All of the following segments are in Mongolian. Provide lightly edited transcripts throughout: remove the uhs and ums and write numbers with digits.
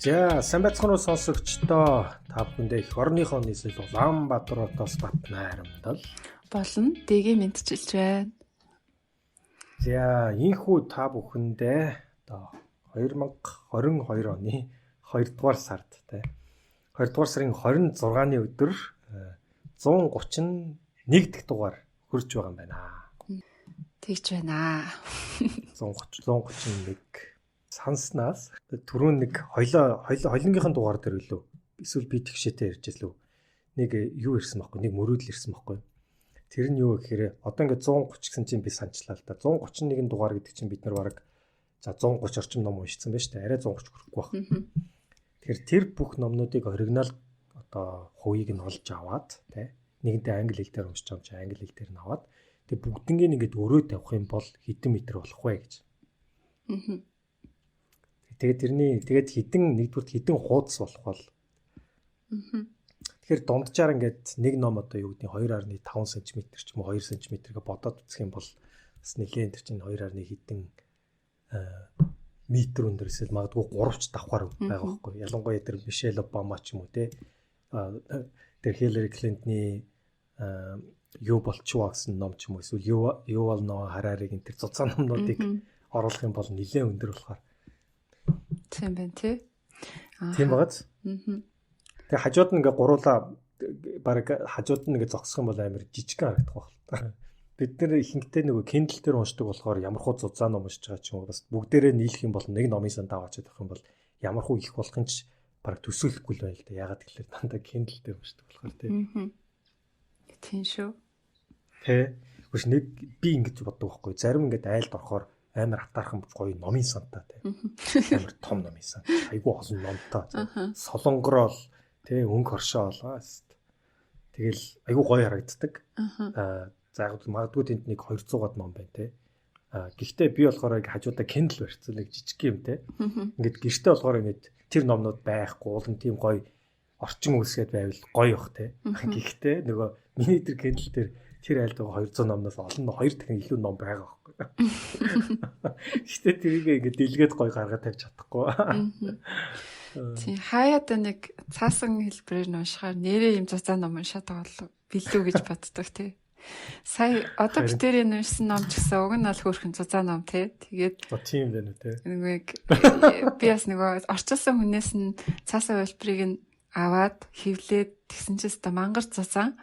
За сайн байцгаана уу сонсогчдоо. Та бүхэндээ эх орныхоо нийслэл Улаанбаатароос бат найрамдал болон дэгийн мэдчилж байна. За ийхүү та бүхэндээ одоо 2022 оны 2 дугаар сард 2 дугаар сарын 26-ны өдөр 131 дахь дугаар хүрч байгаа юм байна. Тэгж байна. 131 санснаас түрүүн нэг хоёлынгийнхэн дугаар дээр үлээ. Эсвэл би тэгшээтэй ярьж байсан лөө. Нэг юу ирсэн байхгүй, нэг мөрөөдөл ирсэн байхгүй. Тэр нь юу гэхээр одоо ингээд 130 гэсэн чинь би санчлаа л да. 131 дугаар гэдэг чинь бид нар бараг за 130 орчим ном уншсан байна шүү дээ. Арай 130 хүрэхгүй байх. Тэгэхээр тэр бүх номнуудыг оригинал одоо хувийг нь олж аваад нэгэнтээ англи хэл дээр уншиж байгаа юм чи англи хэл дээр нь аваад тэг бүгднийг ингээд өрөө тавих юм бол хэдэн метр болох вэ гэж. Тэгээд хэдэн нэгдүгээр хэдэн хуудас болох бол. Тэгэхээр дунджаар ингээд нэг ном одоо юу гэдэг 2.5 см ч юм уу 2 см-гээ бодоод үзэх юм бол бас нэлээд тэр чинь 2.1 хэдэн метр өндөрсөл магадгүй 3 ч давхар байгаа байхгүй. Ялангуяа тэр Мишель Обама ч юм уу те тэр Хиллари Клинтны юу болчихваа гэсэн ном ч юм уу эсвэл Ювал Ноа Хараригийн тэр цуцаа номнуудыг оруулах юм бол нэлээд өндөр болохоор тийм байна тий. Тийм багаз. Тэгээ хажууд нь ингээ гуруулаа баг хажууд нь ингээ зогсох юм бол амар жижигхан харагдах байх. Бид нэр ихэнхдээ нөгөө Kindle дээр уншдаг болохоор ямархуу зузаан ном уншиж байгаа ч юм уу бас бүгдээрээ нийлэх юм бол нэг номын сан даваач явах юм бол ямархуу их болох нь ч баг төсөөлөхгүй л байна л да. Ягаад гэвэл дандаа Kindle дээр уншдаг болохоор тий. Тийм шүү. Тэ. Хүч нэг би ингэж боддог байхгүй. Зарим ингээд айлд орохоор амар хатаархан гоё номын сантай тий. Амар том номын сан. Айгуу олон номтой. Солонгорол тий өнгө хоршоол. Тэгэл айгуу гоё харагддаг. За яг магадгүй тэнд нэг 200-аад ном байна тий. Гэхдээ би болохоор хажуудаа Kindle барьсан нэг жижиг юм тий. Ингээд гэртээ болохоор ингээд тэр номнууд байхгүй улан тийм гоё орчин үсгээд байвал гоё бах тий. Гэхдээ нөгөө миний тэр Kindle дээр тэр айлд байгаа 200 номноос олон 2 дахин илүү ном байгаа байхгүй. Гэхдээ тэрийг ингээд дэлгээд гоё гаргаад тавьж чадахгүй. Тийм хаяад нэг цаасан хэлбэрээр нь уншихаар нэрээ юм зузаан ном уншаад байгаа болов билүү гэж боддог тий. Сая одоо битэрийн уншсан ном ч гэсэн уг нь аль хөөрхөн зузаан ном тий. Тэгээд тийм байна үү тий. Нэг би бас нөгөө орчилсан хүнээс нь цаасан хэлбэрийг нь аваад хевлээд тэгсэн чинь та мангар зузаан.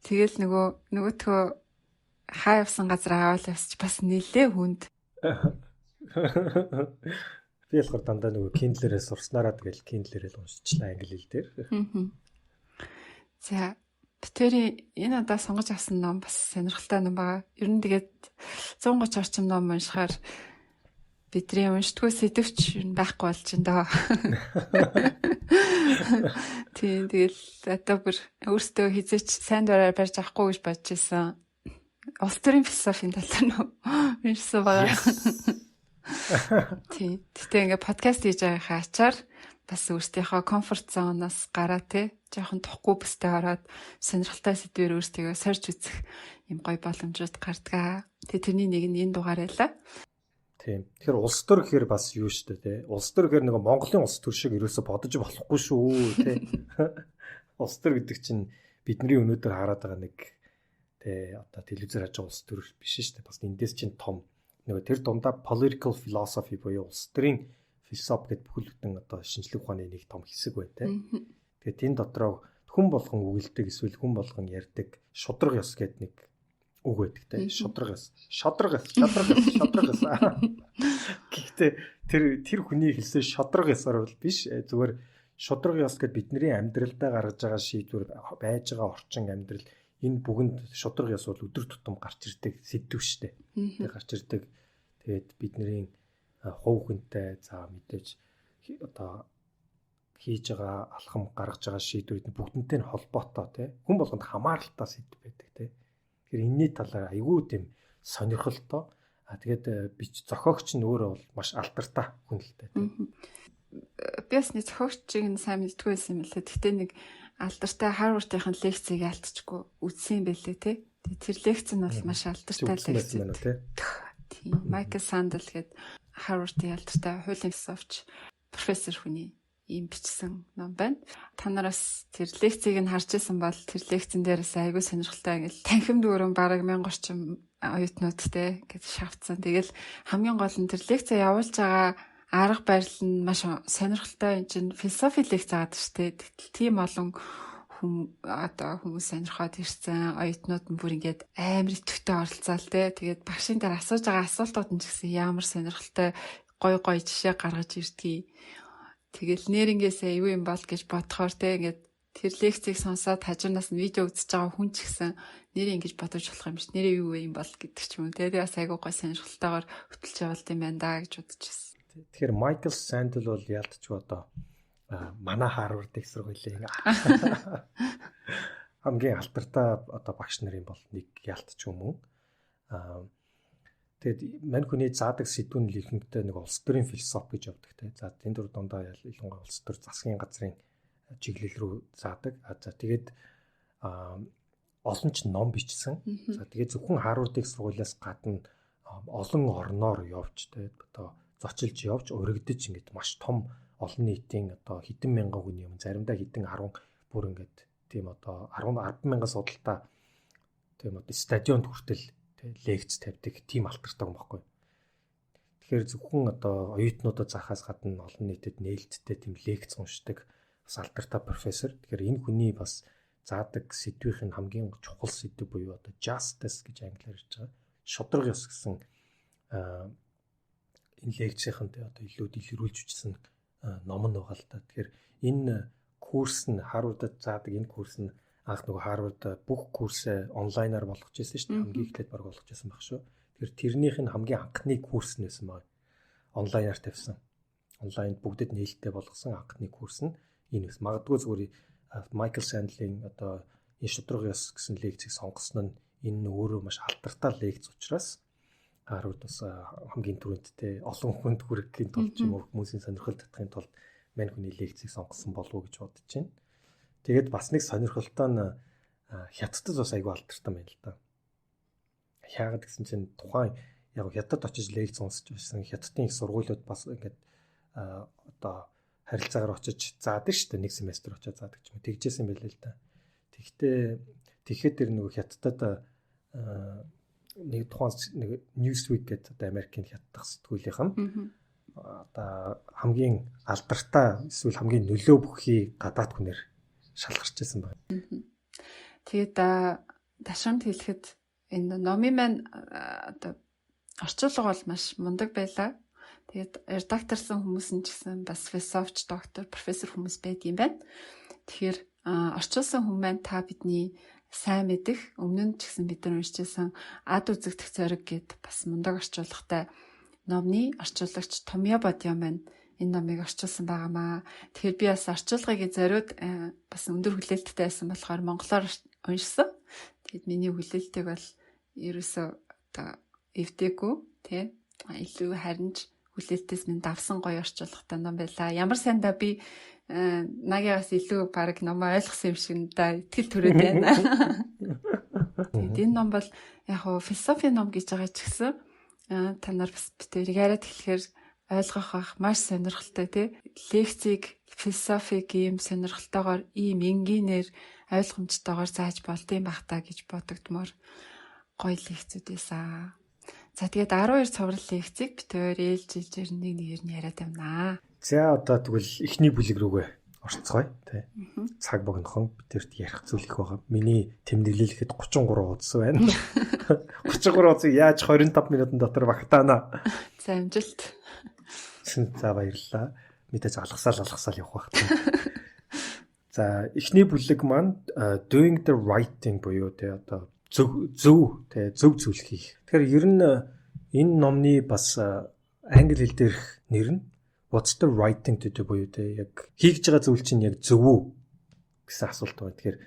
Тэгэл нөгөөтгөө хаа явсан газар аваад явсч бас нилээ хүнд. Би болохоор дандаа нөгөө Kindle-ээрээ сурснараа тэгэл Kindle-ээрээ л уншчихлаа англи хэл дээр. За битэрийн энэ удаа сонгож авсан ном бас сонирхолтой ном байгаа. Ер нь тэгээд 130 орчим ном уншихаар бидний уншдгүй сэдвч ер нь байхгүй болж байна даа. Тийм тэгэл одоо бүр өөртөө хизээч сайн дураар барьж авахгүй гэж бодож байсан. Улс төрийн философийн талаар нөө уншсан байгаа. Тийм. Гэтэ ингээ подкаст хийж байгаа ачаар бас өөртөөхөө комфорт зоноос гараа те жоохон тухгүй бүстэй ороод сонирхолтой сэдвээр өөртөө сорж үзэх юм гоё боломжууд гардаг. Тэгээ тэрний нэг нь энэ дугаар байлаа. Тийм. Тэгэхээр улс төр гэхээр бас юу шүү дээ те. Улс төр гэхээр нэг Монголын улс төр шиг ерөөсө бодож болохгүй шүү те. Улс төр гэдэг чинь бидний өнөөдөр хараад байгаа нэг те одоо телевизээр хаж байгаа улс төр биш шүү дээ. Бас эндээс чинь том нөгөө тэр дундаа political philosophy буюу улс төрийн философи гэдэг бүхэл бүтэн одоо шинжлэх ухааны нэг том хэсэг байна те. Тэгээд энэ дотроо хүн болгон үгэлдэг эсвэл хүн болгон ярьдаг шудраг ёс гэдэг нэг үг байдаг те. Шудраг ёс. Гэхдээ тэр хүний хэлсэн шудраг ёсоор бол биш. Зүгээр шудраг ёс гэдэг бидний амьдралдаа гаргаж байгаа шийдвэр байж байгаа орчин амьдрал энэ бүгэнд шудраг ёс бол өдөр тутам гарч ирдэг сэдв шүү дээ. Тэгээд гарч ирдэг. Тэгээд бидний хувь хүнтэй за мэдээж одоо хийж байгаа алхам гаргаж байгаа шийдвэрүүд бүгднтэй нь холбоотой тий. Хүн болгонд хамааралтай сэдв байдаг тий. Тэгэхээр энэний талаар айгүй тийм сонирхолтой. Тэгээд би зохиогч нь өөрөө бол маш алдартай хүн л дээ тий. Би бас нэг зохиогчийг нь сайн мэддгүй байсан юм лээ. Гэхдээ нэг алдартай Харвардын лекцийг алдчихгүй үзсэн байлээ тий. Тэр лекц нь бол маш алдартай лекц байна тий. Тийм Майкл Сандел гэдэг Харвардын алдартай хуулийн философч профессор хүний ийм бичсэн ном байна. Та нараас тэр лекцийг нь харж исэн бол тэр лекцэн дээрээс айгүй сонирхолтой ингээл танхимд өрөн бараг 1000 орчим оюутнуудтэй гэж шавцсан. Тэгэл хамгийн гол нь тэр лекцээ явуулж байгаа арга барил нь маш сонирхолтой. Энд чинь философи лекц заадаг шүү дээ. Тэгтэл тийм олон хүмүүс сонирхоод ирсэн. Оюутнууд нь бүр ингээд амар идэвхтэй оролцоол те. Тэгээд багшийн дээр асууж байгаа асуултууд нь ч гэсэн ямар сонирхолтой гой жишээ гаргаж ирдгийг. Тэгэл нэрнгээсээ юу юм бол гэж бодохоор те ингээд тэр лекцийг сонсоод хажуунаас нь видео үзэж байгаа хүн ч гэсэн нэрээ ингэж бодож болох юм биш. Нэрээ юу юм бол гэдэг ч юм уу. Тэгээд бас айгүй гой сонирхолтойгоор хөтөлж явуулт юм байна да гэж бодож байсан. Тэгэхээр Майкл Сандел бол ялтчгүй одоо манай Харвард их сургуулийн хамгийн алтартай одоо багш нарын бол нэг ялтч юм уу. Тэгээд мань хүний заадаг сэдвүүн ихэнхдээ нэг улс төрийн философи гэж явдаг те. За тэнд дөр дундаа ялангуяа улс төр засгийн газрын чиглэл рүү заадаг. За тэгээд олон ч ном бичсэн. За тэгээд зөвхөн Харвардын сургуулиас гадна олон орноор явж те одоо зочилж явж өргөдөж ингээд маш том олон нийтийн одоо хэдэн мянган хүний юм заримдаа хэдэн 10 бүр ингээд тийм одоо 10 мянган судалтай тийм одоо стадионд хүртэл лекц тавьдаг тийм алтартай юм баггүй. Тэгэхээр зөвхөн одоо оюутнуудад заахаас гадна олон нийтэд нээлттэй тийм лекц уншдаг бас алтартай профессор. Тэгэхээр энэ хүний бас заадаг сэдвийн хамгийн чухал сэдв буюу одоо justice гэж англиар хэлж байгаа. Шударга ёс гэсэн энэ лекцийнхэнд одоо илүү дэлгэрүүлж үжсэн ном нь байгаа л та. Тэгэхээр энэ курс нь Харвардд заадаг энэ курс нь анх нөгөө Харвард бүх курсээ онлайнаар болгож байсан шүү дээ. Хамгийн эхлээд баг болгож байсан баг шүү. Тэгэхээр тэрнийх нь хамгийн анхны курс нь байсан баг. Онлайнаар тавьсан. Онлайнд бүгдэд нээлттэй болгосон анхны курс нь энэ бас магадгүй зүгээр Майкл Санделийн одоо энэ шударга ёс гэсэн лекцийг сонгосон нь энэ өөрөө маш алдартай лекц учраас Харвард бас хамгийн түрүүндтэй олон хүнд хүрэхийн тулд ч юм уу хүмүүсийн сонирхол татахын тулд мань хүний лекцийг сонгосон болов уу гэж бодож байна. Тэгээд бас нэг сонирхолтой нь хятадд бас айгүй алдартай байна л да. Яагаад гэсэн чинь тухайн яг хятад очиж лекц сонсч байсан хятадын их сургуулиуд бас ингээд одоо харилцаагаар очиж заадаг шүү дээ. Нэг семестр очиж заадаг ч юм. Тэгжсэн байлээ л да. Тэгэхэд тэр нөгөө хятадд нэг тухайн нэг Newsweek гэдэг одоо Америкийн хятадх сэтгүүлийнх нь одоо хамгийн алдартай эсвэл хамгийн нөлөө бүхий гадаад хүнээр шалгарч байсан байна. Тэгээд ташаанд хэлэхэд энэ номын маань одоо орчуулга бол маш мундаг байлаа. Тэгээд редакторсан хүмүүс нь ч гэсэн бас философч, доктор, профессор хүмүүс байдаг юм байна. Тэгэхээр орчуулсан хүмүүс маань та бидний сайн мэдих өмнө нь ч гэсэн бид нар уншижсэн ад үзэгдэх зориг гэд бас мундаг орчуулгатай номны орчуулагч Томьёо Бодян байна. Энэ номыг орчуулсан байгаамаа. Тэгэхээр би бас орчуулгыг зориуд бас өндөр хүлээлттэй байсан болохоор монголоор уншсан. Тэгэд миний хүлээлтийг бол ерөөсөө одоо эвдээгүй тий. Илүү харинч хүлээлтээс минь давсан гоё орчуулгатай ном байлаа. Ямар сайндаа би нагягаас илүү баг номоо ойлгосон юм шиг да итгэл төрөөд байна. Тэгээд энэ ном бол яг хуу философи ном гэж байгаа ч гэсэн та нар бас битэрийг яриад хэлэхээр ойлгох бах маш сонирхолтой тий. Лекцийг философиг ийм сонирхолтойгоор ийм энгийнээр ойлгомжтойгоор зааж болдсон байх та гэж бодогдмоор гоё лекцүүд байсан. За тэгээд 12 цоврал лекцийг битээр ээлжилжээр нэгээр нь яриад байна. За одоо тэгвэл эхний бүлэг рүүгээ орцгоё тий. Цаг богинохон битэрт ярих зүйл их байгаа. Миний тэмдэглэлэхэд 33 удас байна. 33 удасыг яаж 25 минутын дотор багтаана. За амжилт. За баярлалаа. Мэдээж алгасаал явах байх. За эхний бүлэг маань doing the right thing буюу тий одоо зөв зүйл хийх. Тэгэхээр ер нь энэ номны бас англи хэл дээрх нэр нь what's the right thing to do буюу тий яг хийж байгаа зүйл чинь яг зөв үү гэсэн асуулт байна. Тэгэхээр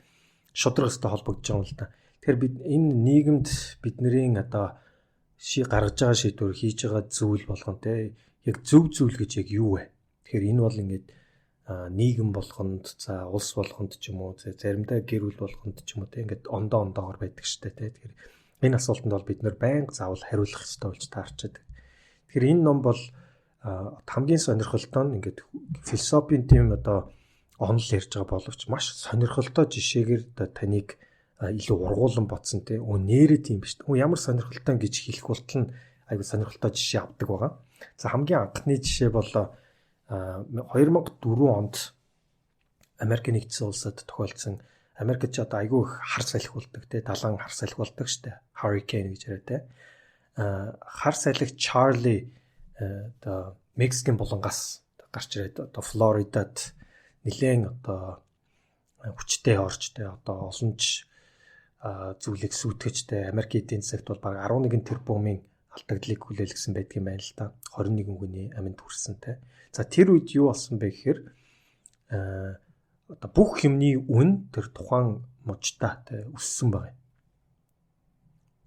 шударгастай холбогдож байгаа юм л да. Тэгэхээр бид энэ нийгэмд бидний одоо гаргаж байгаа шийдвэр хийж байгаа зүйл болгон тий яг зөв зүйл гэж яг юу вэ? Тэгэхээр энэ бол ингээд нийгэм болгонд за улс болгонд ч юм уу заримдаа гэр бүл болгонд ч юм уу те ингээд ондоогоор байдаг штэ те. Тэгэхээр энэ асуултанд бол бид нэр байнга заавал хариулах хэрэгтэй болж таарчаад. Тэгэхээр энэ ном бол хамгийн сонирхолтой нь ингээд философийн тийм одоо онол ярьж байгаа боловч маш сонирхолтой жишээгээр одоо таныг илүү ургуулan бодсон те нэрээ тийм биш. Ямар сонирхолтой гэж хэлэх болтол нь айгүй сонирхолтой жишээ авдаг байгаа. За хамгийн анхны жишээ бол 2004 онд Америк нэгдсэн улсад тохиолдсон Америкч одоо айгүй их хар салхи болдог те далайн хар салхи болдог штэ. Hurricane гэж яриа те. Хар салхи Charlie одоо Мексикийн булангаас гарч ирээд одоо Флоридад нэлээд одоо хүчтэй орчтой одоо олонч зүйлийг сүйтгэжтэй Америк эдийн засагт бол баг 11 тэрбумын алдагдлыг хүлээлгэсэн байдаг юм байна л да. 21 хүний аминд хүрсэнтэй. За тэр үед юу болсон бэ гэхээр одоо бүх юмны үн тэр тухайн мужтай өссөн байна.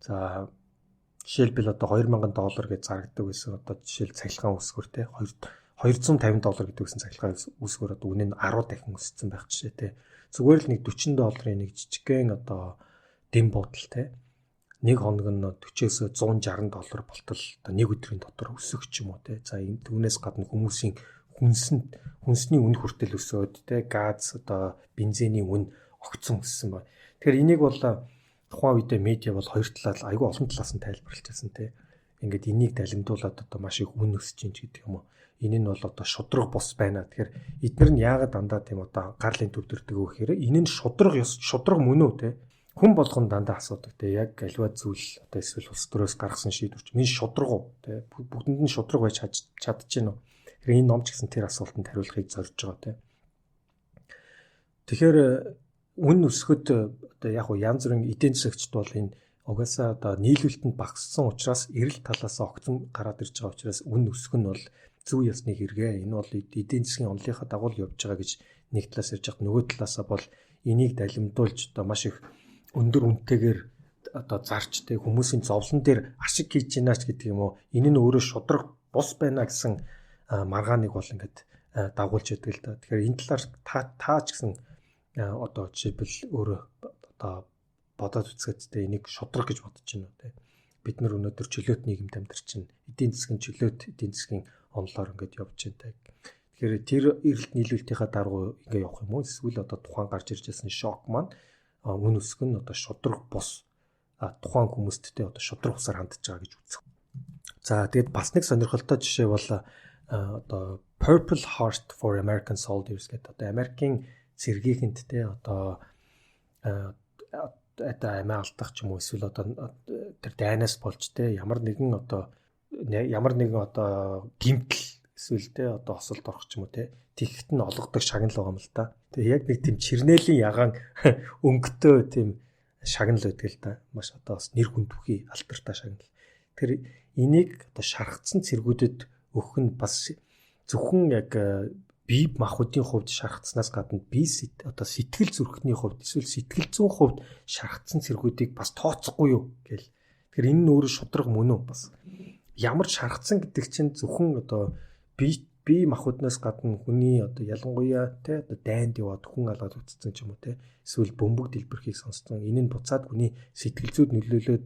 За жишээлбэл одоо $2000 гэж зарагддаг байсан одоо жишээл цахилгаан үсгэр те $250 гэдэг байсан цахилгаан үсгэр одоо үнэ нь 10 дахин өссөн байх жишээ те. Зүгээр л нэг $40 нэг жижигхэн одоо дэм буудал те нэг хоног нь $40-с $160 болтол одоо нэг өдрийн дотор өсөх ч юм уу те. За энэ түүнээс гадна хүмүүсийн хүнсний үн хүртэл өсөөд те газ одоо бензиний үн огцон өссөн байна. Тэгэхээр энийг бол тухайн үедээ медиа бол хоёр талаас айгүй олон талаас нь тайлбарлаж байсан те. Ингээд энийг далимдуулаад одоо маш их үн өсөж ин гэдэг юм уу. Энэ нь бол одоо шудраг бус байна. Тэгэхээр эдгээр нь яагаад дандаа тийм одоо гарлын төвдөрдөг вэ гэхээр энэ нь шудраг мөн үү те. Хүн болгон дандаа асуудаг те. Яг аливаа зүйл одоо эсвэл улс төрөөс гаргасан шийдвэрч минь шудраг уу те. Бүгдэнд нь шудраг байж чадчихэв. Тэгэхээр энэ ном ч гэсэн тэр асуултанд хариулахыг зорж байгаа те. Тэгэхээр үн өсгөд одоо яг уу янз бүрийн эдийн засагчд бол энэ угаасаа одоо нийлүүлэлтэнд багассан учраас эрэл талаас огцон гараад ирж байгаа учраас үн өсгөх нь бол зөв ёсны хэрэгэ. Энэ бол эдийн засгийн онолынхаа дагуу явж байгаа гэж нэг талаас ярьж байгаа. Нөгөө талаасаа бол энийг далимдуулж одоо маш их өндөр үнэтэйгээр одоо зарч тэ хүмүүсийн зовлон дээр ашиг хийж гинаач гэдэг юм уу. Энэ нь өөрөө шудраг бус байна гэсэн маргааныг бол ингээд дагуулж яадаг л да. Тэгэхээр энэ талаар та ч гэсэн одоо жишээлбэл өөрөө одоо бодоод үзэхэд энийг шудраг гэж бодож байна уу те. Бид нар өнөөдөр чөлөөт нийгэмд амьдарч байна. Эдийн засгийн чөлөөт эдийн засгийн онолоор ингээд явж байна те. Тэгэхээр тэр эрэлт нийлүүлэлтийнхаа даруй ингээд явах юм уу? Эсвэл одоо тухайн гарч ирж байсан шок маань үн өсгөх нь одоо шудраг бус тухайн хүмүүст те одоо шудраг усаар хандж байгаа гэж үздэг. За тэгээд бас нэг сонирхолтой жишээ бол одоо Purple Heart for American Soldiers гэдэг одоо Америкийн цэргийнхэнд те одоо амиа алдах ч юм уу эсвэл одоо тэр дайнаас болж те ямар нэгэн одоо гимтэл эсвэл те одоо осолд орох ч юм уу те тэгхт нь олгодог шагнал байгаа юм л да. Тэгээ яг нэг тийм чирнэлийн ягаан өнгөтэй тийм шагнал байдаг л да. Маш одоо бас нэр хүндвхий алдартай шагнал. Тэр энийг одоо шархацсан цэргүүдэд өгөх нь бас зөвхөн яг бие махбодын хувьд шархацснаас гадна одоо сэтгэл зүрхний хувьд эсвэл сэтгэл зүйн хувьд шархацсан цэргүүдийг бас тооцохгүй юу гэл. Тэгэхээр энэ нь өөрөө шудраг мөн үү бас. Ямар шархацсан гэдэг чинь зөвхөн одоо бие махбодноос гадна хүний одоо ялангуяа те одоо дайнд яваад хүн алгаад үтцсэн ч юм уу те эсвэл бөмбөг дэлбэрхийг сонссон. Энэ нь буцаад хүний сэтгэл зүйд нөлөөлөд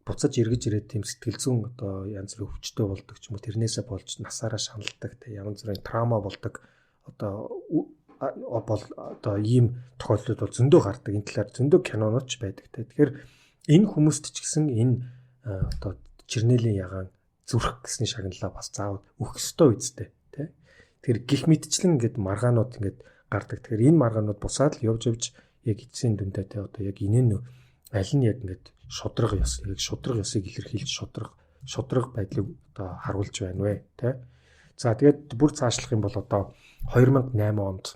буцаж эргэж ирээд тийм сэтгэл зүйн одоо янз бүрийн өвчтөй болдог ч юм уу тэрнээсээ болж насаараа шаналдаг те янз бүрийн траума болдог одоо одоо ийм тохиолдлууд бол зөндөө гардаг. Энэ талаар зөндөө кинонууд ч байдаг те. Тэгэхээр энэ хүмүүст ч гэсэн энэ одоо чирнэлийн ягаан зүрх гэсний шагналаа бас заавал өгөх ёстой үстэй те. Тэр гих мэдчлэн ингээд маргаанууд ингээд гардаг. Тэгэхээр энэ маргаанууд бусаад л явж яг эцсийн дүндээ те одоо яг энэ нь аль нь яг ингээд шудраг ёсыг илэрхийлж шудраг байдлыг одоо харуулж байна вэ те. За тэгээд бүр цаашлах юм бол одоо 2008 онд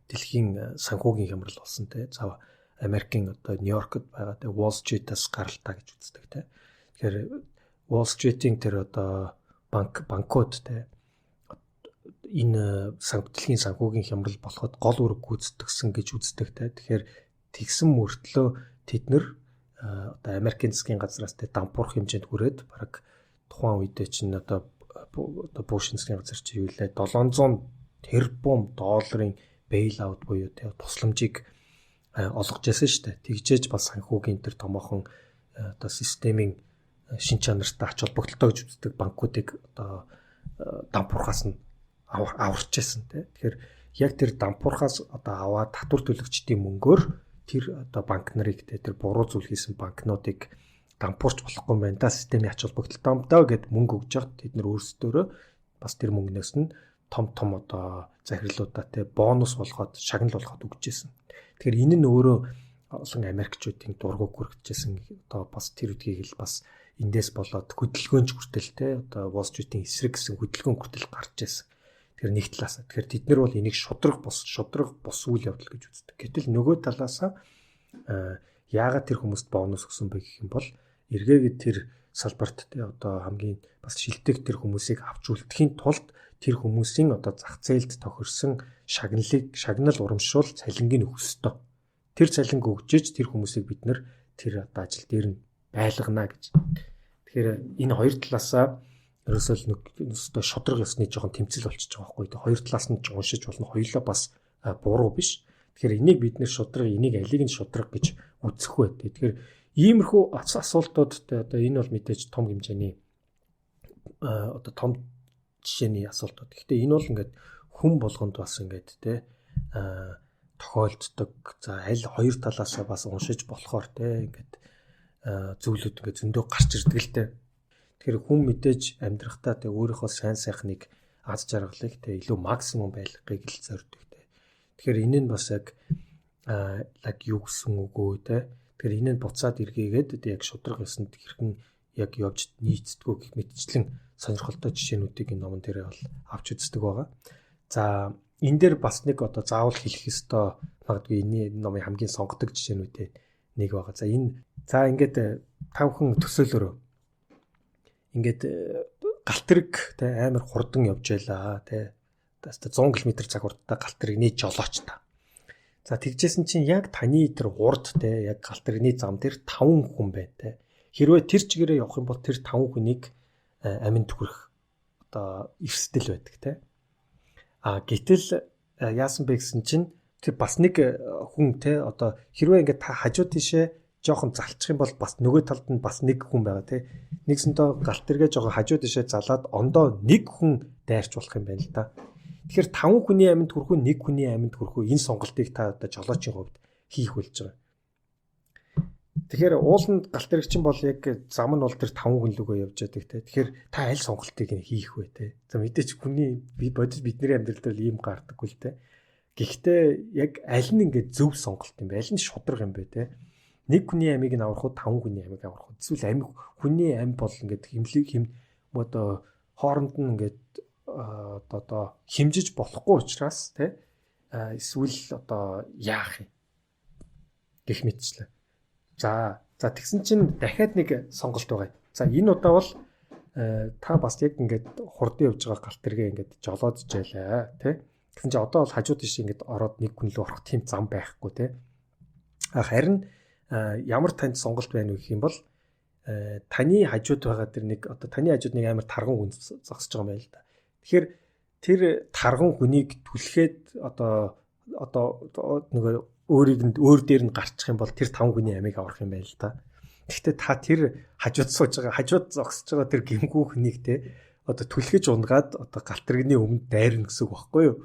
дэлхийн санхүүгийн хямрал болсон те. За Америкийн одоо Нью-Йоркд байгаа те Wall Street-аас гаралтай гэж үздэг те. Тэгэхээр Wall Street-ийн тэр одоо банкуд те энэ дэлхийн санхүүгийн хямрал болоход гол үүрэг гүйцэтгсэн гэж үздэг те. Тэгэхээр тэгсэн мөртлөө тэд нэр одоо Америкийн засгийн газраас те дампуурах хэмжээнд хүрээд бараг тухайн үедээ чинь одоо Буш засгийн газар чи юу лээ 700 тэрбум долларын бейл аут буюу те тусламжийг олгож яасан шүү дээ. Тэгжээж бас санхүүгийн тэр томоохон одоо системийн шин чанартай ач холбогдолтой гэж үздэг банкуудыг одоо дампуурхаас нь аварч байсан тий. Тэгэхээр яг тэр дампуурхаас одоо аваад татвар төлөгчдийн мөнгөөр тэр одоо банк нарыг тэр буруу зүйл хийсэн банкнуудыг дампуурч болохгүй юм байна да, системийн ач холбогдолтой юм даа гэд мөнгө өгж явахад тэд нар өөрсдөө бас тэр мөнгнөөс нь том одоо захирлуудаа те бонус болгоод шагнал болгоод өгч байсан. Тэгэхээр энэ нь өөрөө олон Америкчуудын дургуг хүргэжсэн одоо бас тэр үдгийг л бас эндээс болоод хөдөлгөөнч хүртэл те одоо Wall Street-ийн эсрэг гэсэн хөдөлгөөн хүртэл гарч ирсэн. Тэгэхээр нэг талаас. Тэгэхээр тэд нар бол энийг шудраг бос үйл явдал гэж үздэг. Гэтэл нөгөө талаасаа яагаад тэр хүмүүст бонус өгсөн бэ гэх юм бол эргээгээд тэр салбарт те одоо хамгийн бас шилдэг тэр хүмүүсийг авч үлдэхийн тулд тэр хүмүүсийн одоо зах зээлд тохирсон шагнал урамшуул цалингийн өгөх ёстой. Тэр цалинг өгчиж тэр хүмүүсийг бид нэр тэр одоо ажил дээр нь байлгана гэж. Тэгэхээр энэ хоёр талаасаа ерөөсөө л шудраг ёсны жоохон тэмцэл болчихж байгаа байхгүй. Тэгээ хоёр талаас нь уншиж болно. Хоёулаа бас буруу биш. Тэгэхээр энийг бид нэр шудраг, энийг алиг нь шудраг гэж үзэх бай. Тэгэхээр иймэрхүү асуултууд одоо энэ бол мэдээж том хэмжээний одоо том жишээний асуултууд. Гэхдээ энэ бол ингээд хүн болгонд бас ингээд те тохиолддог. За аль хоёр талаасаа бас уншиж болохоор те ингээд зүйлүүд ингээд зөндөө гарч ирдэг л те. Тэгэхээр хүн мэдээж амьдрахтаа те өөрийнхөө сайн сайхныг аз жаргалыг те илүү максимум байлгахыг л зорддог те. Тэгэхээр энэ нь бас яг юу гэсэн үгүй те. Тэгэхээр энэ нь буцаад эргээгээд яг шудраг ёсонд хэрхэн яг явж нийцдэггүй гэх мэтчлэн сонирхолтой жишээнүүдийг энэ номон дээр бол авч үздэг байгаа. За энэ дээр бас нэг одоо заавал хэлэх ёстой магадгүй энэ номын хамгийн сонгодог жишээнүүдээ нэг байгаа. За ингээд тавхан төсөөлөөрөө ингээд галт тэрэг те амар хурдан явж байлаа те 100 км цаг хурдтай галт тэрэг нээж жолооч та. За тэгжсэн чинь яг таны тэр урд те яг галт тэрэгний зам дээр 5 хүн байна те. Хэрвээ тэр чигээрээ явах юм бол тэр 5 хүнийг аминд хүрэх одоо эрсдэл байдаг те. Гэтэл яасан бэ гэсэн чинь тэр бас нэг хүн те одоо хэрвээ ингээд та хажуу тишээ жоохон залчих юм бол бас нөгөө талд нь бас нэг хүн байгаа те. Нэгсэндээ галт тэргээ жоохон хажуу тишээ залаад ондоо нэг хүн дайрч болох юм байна л да. Тэгэхээр 5 хүний аминд хүрэх үү, 1 хүний аминд хүрэх үү энэ сонголтыг та одоо жолоочийн хувьд хийх болж байгаа. Тэгэхээр ууланд галт тэрэгчин бол яг зам нь бол тэр 5 хүн лүгөө явж байдаг те. Тэгэхээр та аль сонголтыг нь хийх вэ те. За мэдээч хүний бодис бидний амьдралд бол ийм гардаггүй л те. Гэхдээ яг аль нь ингээд зөв сонголт юм бэ? Аль нь шудраг юм бэ те? 1 хүний амийг нь аврах уу, 5 хүний амийг аврах уу? Эсвэл хүний ам бол ингээд одоо хооронд нь ингээд одоо химжиж болохгүй учраас те эсвэл одоо яах юм гэх мэтчлээ. За тэгсэн чинь дахиад нэг сонголт байгаа. За энэ удаа бол та бас яг ингээд хурдан явж байгаа галт тэргээ ингээд жолоодж байлаа тий. Тэгсэн чинь одоо бол хажуу тийш ингээд ороод нэг хүн лөө орох тийм зам байхгүй тий. Харин ямар танд сонголт байна вэ гэх юм бол таны хажууд байгаа тэр нэг одоо таны хажууд нэг амар тарган хүн зогсож байгаа юм байна л да. Тэгэхээр тэр тарган хүнийг түлхээд одоо нөгөө өөр дээр нь гарчих юм бол тэр 5 хүний амийг аврах юм байна л да. Гэхдээ та тэр хажууд сууж байгаа, хажууд зогсож байгаа тэр гимгүү хүнийг те одоо түлхэж унгаад одоо галт тэрэгний өмнө дайрна гэсэн үг байхгүй юу?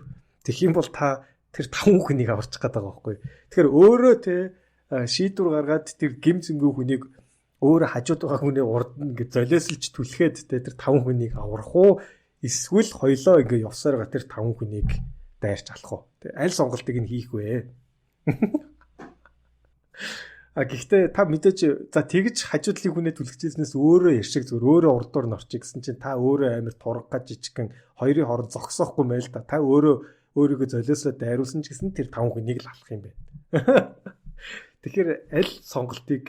Тэгэх юм бол та тэр 5 хүнийг аварчих гээд байгаа байхгүй юу? Тэгэхээр өөрөө те шийдвэр гаргаад тэр гим зэмгүү хүнийг өөрөө хажууд байгаа хүний урд нь ингэ золиослж түлхээд те тэр 5 хүнийг аврах уу? Эсвэл хоёлоо ингэ явсаар байгаа тэр 5 хүнийг дайрч алах уу? Аль сонголтыг нь хийх вэ? Гэхдээ та мэдээч за тэгж хажуудлын хүнээ түлхчихснээс өөрөө ярьшиг зүгээр өөрөө урдуур нь орчих гэсэн чинь та өөрөө амар турга гаж жижигхэн хоёрын хооронд зогсоохгүй мэй л да. Та өөрийгөө золиослоод дайруулсан ч гэсэн тэр 5 хүнийг л алах юм байна. Тэгэхээр аль сонголтыг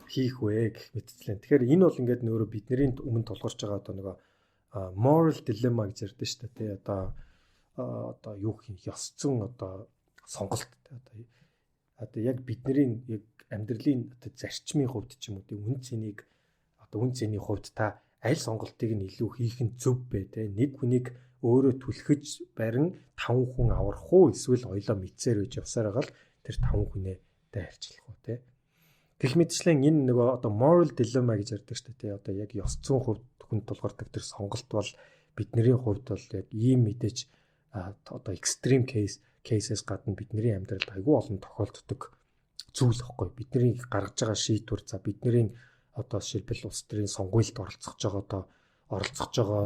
хийх вэ гэх мэтчлэн. Тэгэхээр энэ бол ингээд нөөрэө бидний өмнө тулгарч байгаа одоо нөгөө moral dilemma гэж ярьдэн шүү дээ. Тэ одоо юу гэх юм ёс зүйн одоо сонголт одоо яг бидний яг амьдралын одоо зарчмын хувьд ч юм уу тийм үн цэнийг одоо үн цэний хувьд та аль сонголтыг нь илүү хийх нь зөв бэ те нэг хүнийг өөрөө түлхэж барин 5 хүн аврах уу эсвэл ойлоо мэдсээр үж явсаар байгаа л тэр 5 хүнээ дайрчлах уу те гэх мэтчлэн энэ нөгөө одоо moral dilemma гэж ярьдаг шүү дээ те одоо яг ёс зүйн хувьд хүн тулгардаг тэр сонголт бол бидний хувьд бол яг ийм мэдээж одоо extreme cases гадна бидний амьдралд айгүй олон тохиолддог зүйл واخгүй. Бидний гаргаж байгаа шийдвэр за бидний одоо жишээлбэл улс төрийн сонгуульд оролцож байгаа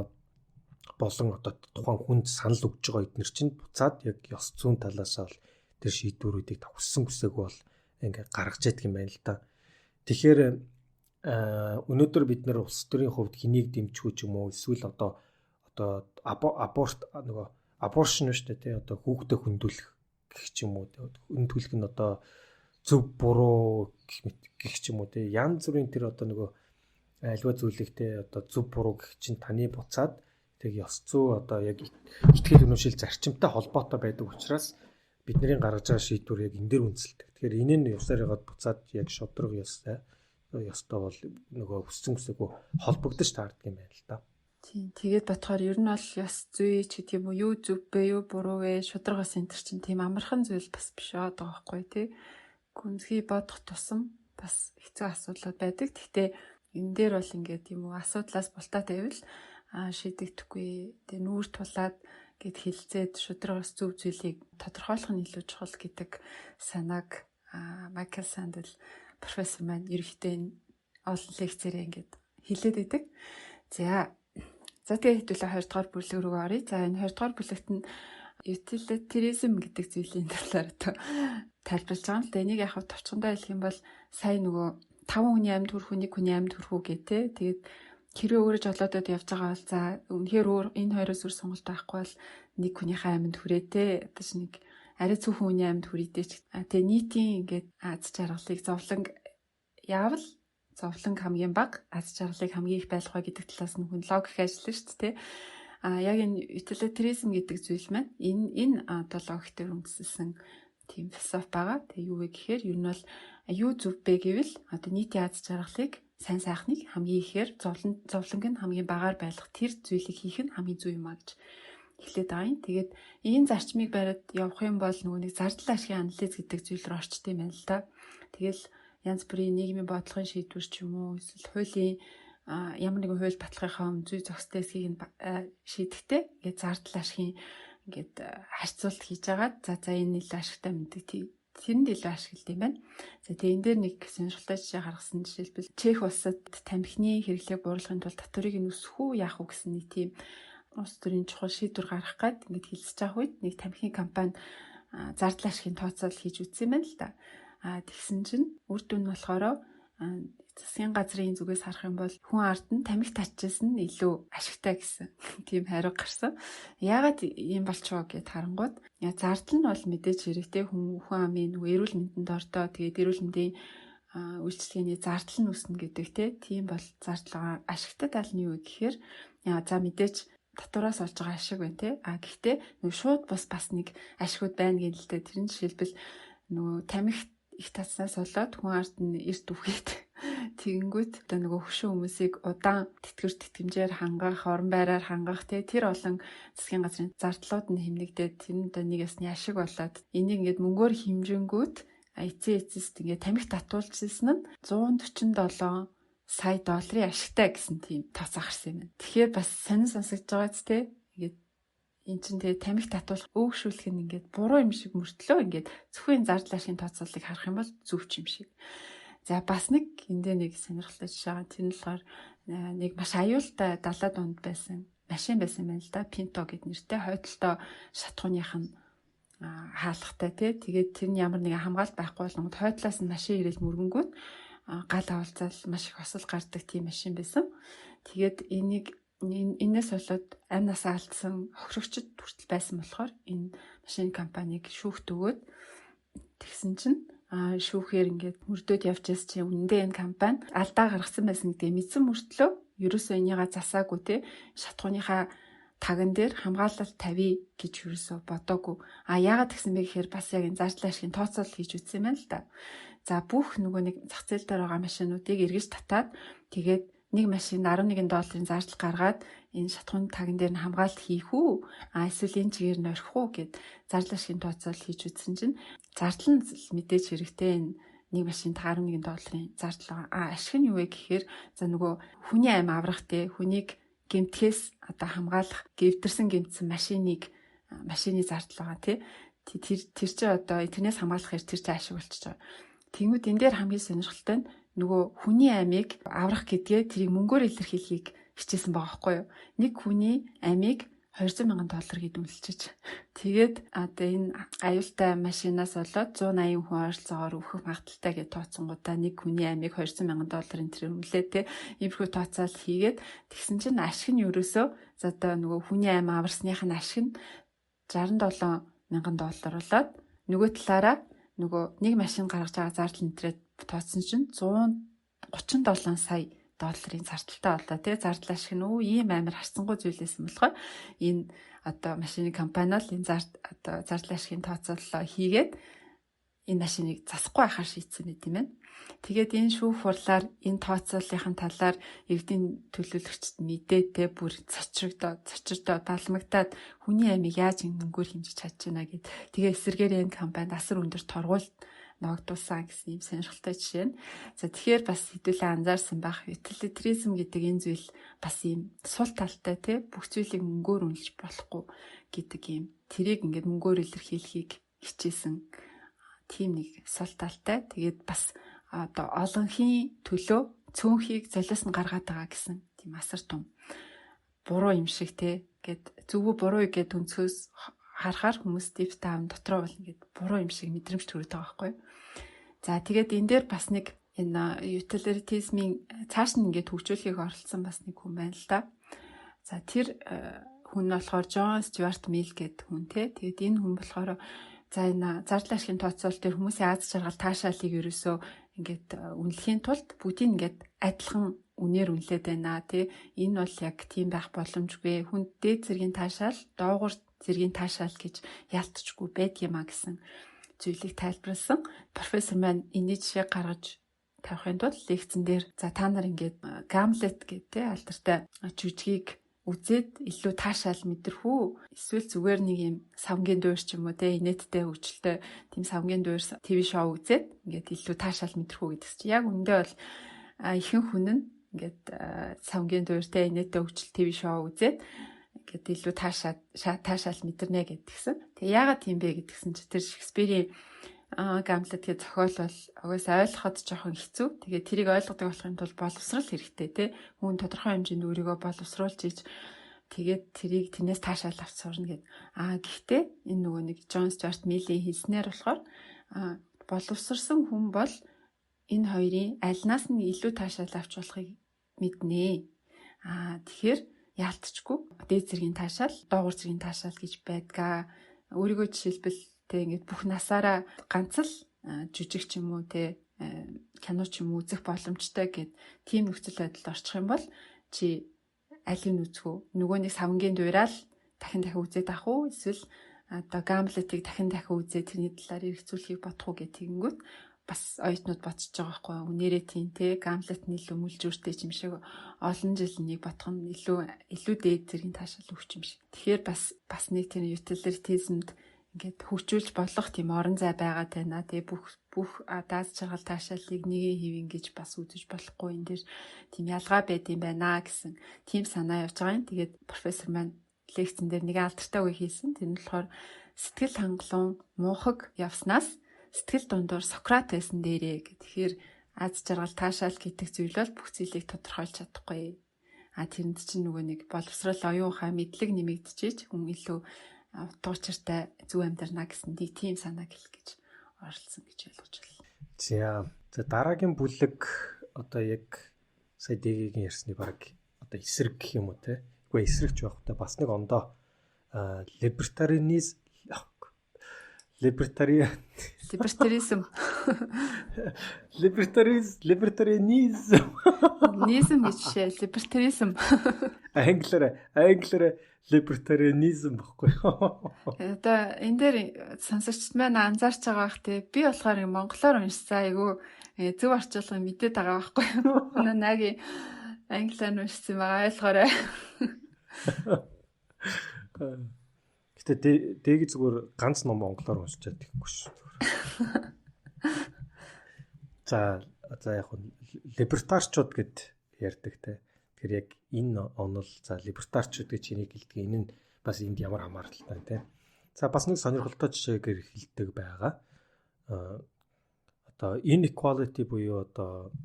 болон одоо тухайн хүнд санал өгж байгаа эдгээр чинь буцаад яг ёс зүйн талаас бол тэр шийдвэрүүдийг хүссэн хүсээгүй бол ингээд гаргаж ядг юм байна л да. Тэгэхээр өнөөдөр бид нэр улс төрийн хувьд хэнийг дэмжих ч юм уу эсвэл одоо аборт нөгөө аборшн шүү дээ тий одоо хүүхдээ хөндүүлэх гэх ч юм уу хөндүүлэх нь одоо зөв буруу гэх ч юм уу тий янз бүрийн тэр одоо нөгөө альва зүйлийг тий одоо зөв буруу гэх чинь таны буцаад тэг ёс зүй одоо яг итгэл үнэмшил зарчимтай холбоотой байдаг учраас бидний гаргаж байгаа шийдвэр яг энэ дээр үндэслэдэг. Тэгэхээр энэ нь ёсоор ягаад буцаад яг шодрог ёстой бол нөгөө хүссэн хүсээгүй холбогдож таардаг юм байна л да. Тийм. Тэгээд бодохоор ер нь бол ёс зүй ч гэдэг юм уу юу зөв бэ юу буруу вэ шударгаас энэ төр чинь тийм амархан зүйл бас биш байгаа байхгүй тий. Гүнзгий бодох тусам бас хэцүү асуудлууд байдаг. Гэхдээ энэ дээр бол ингээд юм уу асуудлаас бултаа тавил шийдэгдэхгүй. Тэгээ нүүр тулаад гэд хилцээд шударгаас зөв зүйлийг тодорхойлох нь илүү чухал гэдэг санааг Майкл Сандел профессор маань ерөнхийдөө энэ олон лекцээрээ ингээд хэлээд идэг. За тэгээ хэдүүлээ 2 дугаар бүлэг рүү оръё. За энэ 2 дугаар бүлэгт нь utilitarianism гэдэг зүйлийн талаар тайлбарлаж байгаа юм л да. Энийг яг товчхондоо хэлэх юм бол сая нөгөө 5 хүний амьд хүрэх, 1 хүний амьд хүрэх үү гэдэг. Тэгээд хэрвээ өөрөө жолоодод явж байгаа бол за үнэхээр энэ хоёроос үр сонголт байхгүй бол 1 хүнийхээ амьд хүрээтэй. Одоо ч нэг арай цөөхөн хүний амьд хүрээтэй ч. Тэгээ нийтийн ингээд аз жаргалыг яавал зовлон хамгийн бага, аз жаргалыг хамгийн их байлгах гэдэг талаас нь хүн логик ажиллана шүү дээ. Яг энэ utilitarianism гэдэг зүйл маань энэ одоо логик дээр үндэслэсэн тийм философи байгаа. Тэгээ юу вэ гэхээр ер нь бол юу зөв бэ гэвэл одоо нийтийн аз жаргалыг сайн сайхныг хамгийн ихээр зовлонг нь хамгийн багаар байлгах тэр зүйлийг хийх нь хамгийн зөв юм а гэж эхлээд байгаа юм. Тэгээд энэ зарчмыг бариад явах юм бол нөгөө нэг зардал ашигын анализ гэдэг зүйл рүү орчдөг юм байна л да. Тэгэл янз бүрийн нийгмийн бодлогын шийдвэр ч юм уу эсвэл хуулийн ямар нэгэн хууль баталгынхаа зүй зохистой эсхийг шийдэхдээ ингээд зардал ашигын ингээд харьцуулт хийж агаад за энэ илүү ашигтай мэддэг тэрэнд илүү ашиглалт юм байна. За тэгээ энэ дээр нэг сонирхолтой жишээ гаргасан жишээлбэл Чех улсад тамхины хэрэглээг бууруулахын тулд татварыг нь өсгөх үү яах вэ гэсэн нэг тийм улс төрийн чухал шийдвэр гаргах гээд ингээд хэлсэж байгаа үед нэг тамхины компани зардал ашигын тооцоол хийж үзсэн юм байна л да. Тэгсэн чинь үр дүн нь болохоор засгийн газрын зүгээс харах юм бол хүн ард нь тамхи татчихсан нь илүү ашигтай гэсэн тийм хариу гарсан. Яагаад ийм болчихоо гэд харангууд зардал нь бол мэдээж хэрэгтэй хүн амын эрүүл мэндэнд ордоо тэгээд эрүүл мэндийн үйлчлэгээний зардал нь өснө гэдэг тийм бол зардал ашигтай тал нь юу гэхээр за мэдээж татвараас олж байгаа ашиг байна те. Гэхдээ нөгөө шууд бас нэг ашигуд байна гэдэг л дээ. Тэр нь жишээлбэл нөгөө тамхи их татснаас болоод хүн ард нь эрт үхээд тэгэнгүүт одоо нөгөө хөшөө хүмүүсийг удаан тэтгэмжээр хангах, орон байраар хангах тэр олон засгийн газрын зардлууд нь хэмнэгдээд тэр нь одоо нэг ясны ашиг болоод энийг ингээд мөнгөөр хэмжингүүт эцэст ингээд тамхи татуулчихсан нь 147 сая долларын ашигтай гэсэн тийм тооцоо гарсан юм байна. Тэгэхээр бас сонин сонсогдож байгаа ч ингээд эн чинь тэгээ тамхи татуулах өөгшүүлэх нь ингээд буруу юм шиг мөртлөө ингээд зөвхөн зардал ашигын тооцоолыг харах юм бол зөв юм шиг. За бас нэг эндээ нэг сонирхолтой жишээ байгаа. Тэр нь болохоор нэг маш аюултай далай донд байсан машин байсан байна л да. Pinto гэд нэртэй хойдолтой шатхууных нь хаалгатай тэгээд тэр нь ямар нэгэн хамгаалалт байхгүй болгонд хойдлоос нь машин ирэл мөргөнгүүт гал авалцал маш их осол гардаг тийм машин байсан. Тэгээд энээс болоод амь насаа алдсан хохирогчд хүртэл байсан болохоор энэ машин компаниг шүүхт өгөөд тэгсэн чинь шүүхээр ингээд мөрдөөд явж байсан чинь үнэндээ энэ компани алдаа гаргасан байсан гэдгийг мэдсэн мөртлөө ерөөсөө энийгээ засаагүй шатхууныхаа таган дээр хамгаалалт тавья гэж ерөөсөө бодоогүй. Яагаад гэсэн бэ гэхээр бас яг энэ зардал ашигын тооцоол хийж үзсэн юм байна л да. За бүх нөгөө нэг зах зээл дээр байгаа машинуудыг эргэж татаад тэгээд нэг машин $11 зардал гаргаад энэ шатхууны таган дээр нь хамгаалалт хийх үү? Эсвэл энэ чигээр нь орхих уу гэд зардал ашигын тооцоол хийж үзсэн чинь зардал нь мэдээж хэрэгтэй энэ нэг машинд $11 зардал байгаа. Ашиг нь юу вэ гэхээр за нөгөө хүний амь аврах хүнийг гэмтгээс одоо хамгаалах гэвдэрсэн гэмтсэн машины зардал байгаа тий. Тэр чинь одоо тэрнээс хамгаалах тэр чинь ашиг болчихж байгаа. Тэнгүүд энэ дээр хамгийн сонирхолтой нь нөгөө хүний амийг аврах гэдгээ тэрийг мөнгөөр илэрхийлэхийг хичээсэн байгаа байхгүй юу? Нэг хүний амийг $200,000 гэд үнэлчихэж. Тэгээд одоо энэ аюултай машинаас болоод 180 хүн ойролцоогоор өөхөх магадaltaй гэж тооцсонгуудаа нэг хүний амийг $200,000 энэ үнэлээ те. Иймэрхүү тооцоол хийгээд тэгсэн чинь ашиг нь ерөөсөө за одоо нөгөө хүний ам аварсных нь ашиг нь $67,000 болоод нөгөө талаараа нөгөө нэг машин гаргаж байгаа зардал нэтрэд тооцсон чинь $137 сая зардалтай боллоо тий. Зардал ашиг нь ийм амар харцсангүй зүйлээсэн болохоор энэ одоо машины компани бол энэ зардал ашигын тооцооллоо хийгээд энэ машиныг засахгүй байхаар шийдсэн байт юм байна. Тэгээд энэ шүүх хурлаар энэ тооцооллын талаар эрдэнэ төлөөлөгчд мэдээтэй бүр цочирдоо далмагтаад хүний амийг яаж мөнгөөр хэмжиж чадж байна гэд. Тэгээ эсэргээр энэ компанид асар өндөр торгууль ногдуулсан гэсэн юм сонирхолтой жишээ нь. За тэгэхээр бас хэдүүлээ анзаарсан байх. Утилитаризм гэдэг энэ зүйл бас ийм сул талтай тий бүх зүйлийг мөнгөөр үнэлж болохгүй гэдэг юм. Тэрийг ингээд мөнгөөр илэрхийлэхийг хичээсэн тийм нэг сул талтай. Тэгээд бас одоо олонхын төлөө цөөнхийг золиос нь гаргаад байгаа гэсэн тийм асар том буруу юм шиг тий гэд зөвхөн буруу гэд өнцгөөс харахаар хүмүүс deep down дотроо бол ингээд буруу юм шиг мэдрэмж төрөд байгаа байхгүй. За тэгээд энэ дээр бас нэг энэ utilitarianism-ийн цааш нь ингээд хөгжүүлэхийг оролцсон бас нэг хүн байна л да. За тэр хүн нь болохоор John Stuart Mill гэдэг хүн те. Тэгээд энэ хүн болохоор за энэ зардал ашигын тооцоол дээр хүмүүсийн аз жаргал таашаалыг ерөөсөө ингээд үнэлэхийн тулд бүгдийг ингээд адилхан үнээр үнэлээд байна тий. Энэ бол яг тийм байх боломжгүй. Хүнд дээд зэргийн таашаал, доогуур зэргийн таашаал гэж ялтчгүй байдгиймаа гэсэн зүйлийг тайлбарласан. Профессор маань энэ жишээ гаргаж тавихын тулд лекцэн дээр за та нар ингээд Гамлет гэдэг алдартай жүжигийг үзээд илүү таашаал мэдэрхүү эсвэл зүгээр нэг юм савнгийн дуур ч юм уу те инээдтэй хөгжилтэй тийм савнгийн дуур ТV шоу үзээд ингээд илүү таашаал мэдэрхүү гэдэг чинь яг үндэ бол ихэнх хүн нь ингээд савнгийн дуур те инээдтэй хөгжил ТV шоу үзээд ингээд илүү таашаал мэдэрнэ гэдгсэн. Тэгээ яагаад тийм бэ гэдгсэн чинь тэр Шекспирийн Гамлет гэх зохиол бол угаасаа ойлгоход жоохон хэцүү. Тэгээ тэрийг ойлгодог болохын тулд боловсрал хэрэгтэй тий. Хүн тодорхой хэмжээнд өөрийгөө боловсруулж иж тэгээд тэрийг тэрнээс таашаал авч сурна гэд. Гэхдээ энэ нөгөө нэг John Stuart Mill-ийн хэлснээр болохоор боловсрсан хүн бол энэ хоёрын альнаас нь илүү таашаал авч болохыг мэднэ. Тэгэхээр яалтчгүй дээд зэргийн таашаал, доогуур зэргийн таашаал гэж байдгаа. Өөрийгөө жишээлбэл ингээд бүх насаараа ганц л жүжиг ч юм уу те кино ч юм уу үзэх боломжтой гэд тийм нөхцөл байдалд орчих юм бол чи алийг нь үзэх үү? Нөгөө нэг савнгийн дуурал дахин үзээд авах уу? Эсвэл одоо Гамлетийг дахин үзээд тэрний талаар эргцүүлэхийг бодох уу гэх тэгэнгүүт бас оюутнууд бодсож байгаа байхгүй юу? Нэрээ тийм те Гамлет нь илүү мүлжүүртэй юм шиг олон жил нэг бодох нь илүү дээд зэргийн таашаал өгч юм шиг. Тэгэхээр бас нэг тийм utilitarianism-д ингээд хөгжүүлж болох тийм орон зай байгаа тайна. Тэгээ бүх даас жаргал таашаалыг нэгээ хийвэн гэж бас үзэж болохгүй энэ дэр тийм ялгаа байд юм байна гэсэн тийм санаа явж байгаа юм. Тэгээд профессор маань лекцэн дээр нэг алдартай үг хийсэн. Тэр нь болохоор сэтгэл хангалуун муухаг явснаас сэтгэл дундуур Сократ байсан дээрээ гэх. Тэгэхээр аз жаргал таашаал гэдэг зүйл бол бүх зүйлийг тодорхойлж чадахгүй. Тэрэнд чинь нөгөө нэг боловсрал оюун ухаан мэдлэг нэмэгдчихэж хүн илүү утгуучиртай зөв амьдрна гэсэн тийм санааг хэл гэж оролцсон гэж ойлгож байна. За дараагийн бүлэг одоо яг сая дэгийн ярьсны баг одоо эсрэг гэх юм уу те. Үгүй эсрэгч байхтай бас нэг ондоо либертарианизм низм гэж шээ либертаризм англиар либертарианизм баггүй. Одоо энэ дээр сонсогчд маань анзаарч байгаа бах те би болохоор монголоор уншсан айгу зөв орчуулгыг мэдээд байгаа байхгүй юу? Наги англиар уншсан байгаа ойлгоорой. Гэтэ дээг зүгээр ганц ном монголоор уншчаад ихгүй шүү. За яг либертарчууд гэд ярьдаг те. Тэгэхээр яг энэ онол за либертарчууд гэж энийг хэлдэг. Энэ нь бас энд ямар хамааралтай тий. За бас нэг сонирхолтой жишээгээр хэлдэг байгаа. Одоо inequality буюу одоо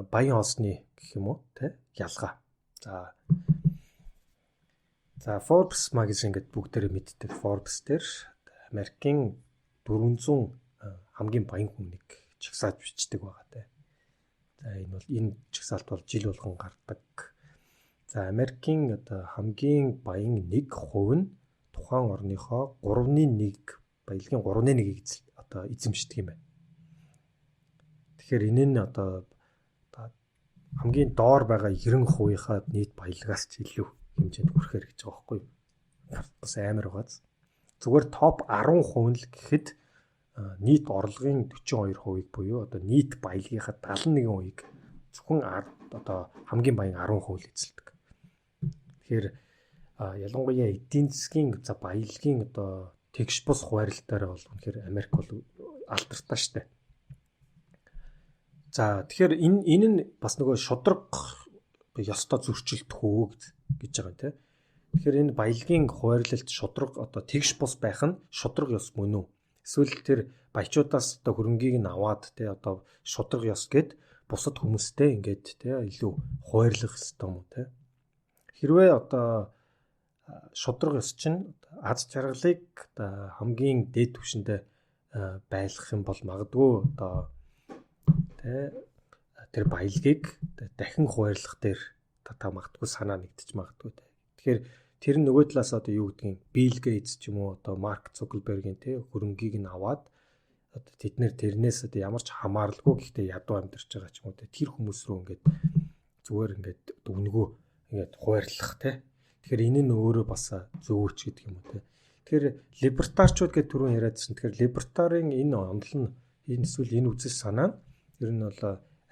баян олсны гэх юм уу тий ялгаа. За Forbes магазин гэдэг бүгдээрээ мэддэг Forbes дээр Америкийн 400 хамгийн баян хүнийг чагсааж бичдэг байгаа тий. За энэ чагсаалт бол жил болгон гардаг. За Америкийн одоо хамгийн баян 1% нь тухайн орныхоо 3.1 баялагын 3.1-ийг одоо эзэмшдэг юм байна. Тэгэхээр энэ нь одоо хамгийн доор байгаа 90%-ийнхаа нийт баялагаас ч илүү хэмжээнд хүрэхээр гэж байгаа байхгүй юу? Бас амар байгааз. Зүгээр топ 10% л гэхэд нийт орлогын 42%-ийг буюу одоо нийт баялагынхаа 71%-ийг зөвхөн одоо хамгийн баян 10% л эзэлдэг. Тэгэхээр ялангуяа эдийн засгийн за баялагын одоо тэгш бус хуваарлалтаараа бол үнэхээр Америк бол алдартай штэ. За тэгэхээр энэ нь бас нөгөө шудраг ёстой зөрчилдөх үү гэж байгаа тийм. Тэгэхээр энэ баялагын хуваарлалт шудраг одоо тэгш бус байх нь шудраг ёс мөн үү? Эсвэл тэр баячуудаас одоо хөрөнгийг нь аваад тий одоо шудраг ёс гэд бусад хүмүүстэй ингээд тий илүү хуваарлах хэрэгтэй юм уу тий. Хэрвээ одоо шудраг ёс чинь аз жаргалыг одоо хамгийн дээд түвшиндээ байлгах юм бол магадгүй одоо тий тэр баялагийг дахин хуваарлах дээр та магадгүй санаа нэгдэж магадгүй тий. Тэгэхээр тэр нөгөө талаас одоо юу гэдгийг Bill Gates ч юм уу одоо Mark Zuckerberg-ийн тий хөрөнгийг нь аваад одоо тэд нэр тэрнээс одоо ямар ч хамааралгүй гэхдээ ядуу амьдарч байгаа ч юм уу тэр хүмүүс рүү ингээд зүгээр ингээд өнгөө ингээд хуваарлах тий. Тэгэхээр энэ нь өөрөө бас зөвөөч гэдэг юм уу тий. Тэгэхээр либертарчууд гэдэг түрүүн яриадсан. Тэгэхээр либертарын энэ онол нь энэ эсвэл энэ үзэл санаа нь ер нь бол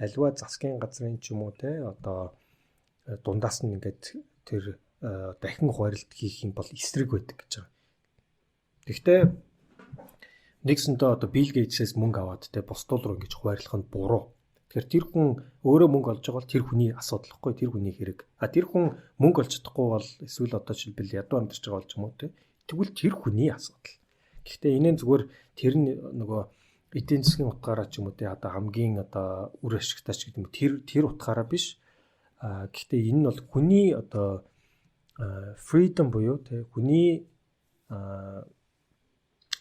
альва засгийн газрын ч юм уу тий одоо дундаас нь ингээд тэр дахин хуваарлт хийх юм бол эсрэг байдаг гэж байгаа. Гэхдээ нэгсэндээ одоо Bill Gates-с мөнгө аваад те бусдууд руу ингэж хуваарлах нь буруу. Тэгэхээр тэр хүн өөрөө мөнгө олж байгаа бол тэр хүний асуудал гэхгүй тэр хүний хэрэг. Тэр хүн мөнгө олж чадахгүй бол эсвэл одоо жишээлбэл ядуу амьдарч байгаа болж юм уу те. Тэгвэл тэр хүний асуудал. Гэхдээ энэ нь зүгээр тэр нь нөгөө эдийн засгийн утгаараа ч юм уу те одоо хамгийн одоо үр ашигтай ч гэдэг юм тэр утгаараа биш. Гэхдээ энэ нь бол хүний одоо freedom буюу те хүний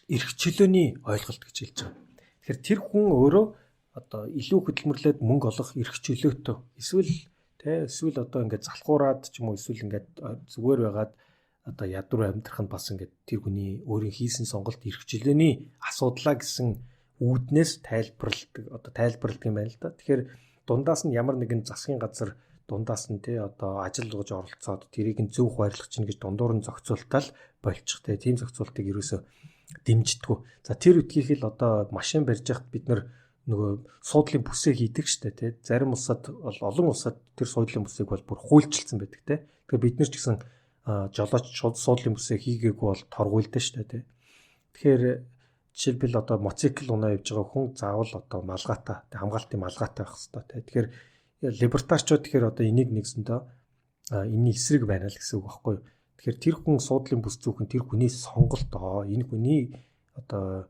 эрх чөлөөний ойлголт гэж хэлж байгаа. Тэгэхээр тэр хүн өөрөө одоо илүү хөдөлмөрлөөд мөнгө олох эрх чөлөөтэй эсвэл одоо ингээд залхуураад ч юм уу эсвэл ингээд зүгээр байгаад одоо ядуу амьдрах нь бас ингээд тэр хүний өөрийн хийсэн сонголт эрх чөлөөний асуудлаа гэсэн үүднээс тайлбарладаг юм байна л да. Тэгэхээр дундаас нь ямар нэгэн засгийн газар дундаас нь тий одоо ажил олгож оролцоод тэрийг нь зөв хуваарлах чинь гэж дундуур нь зохицуултал болчих тий тийм зохицуултыг ерөөсөө дэмждэггүй. За тэр үтгийх л одоо машин барьж яхад бид нөгөө суудлын бүсээ хийдэг штэ тий. Зарим улсад бол олон улсад тэр суудлын бүсийг бол бүр хуульчилсан байдаг тий. Тэгэхээр бид нар ч гэсэн жолооч суудлын бүсээ хийгээгүй бол торгуйлдаа штэ тий. Тэгэхээр жишээлбэл одоо моцикл унаа явж байгаа хүн заавал одоо малгайтай хамгаалтын малгайтай байх хэрэгтэй тий. Тэгэхээр либертарчууд тэгэхээр одоо энийг нэгсэндээ энэний эсрэг байна л гэсэн үг байхгүй юу. Тэгэхээр тэр хүн суудлын бүс зүүхэн тэр хүний сонголт энэ хүний одоо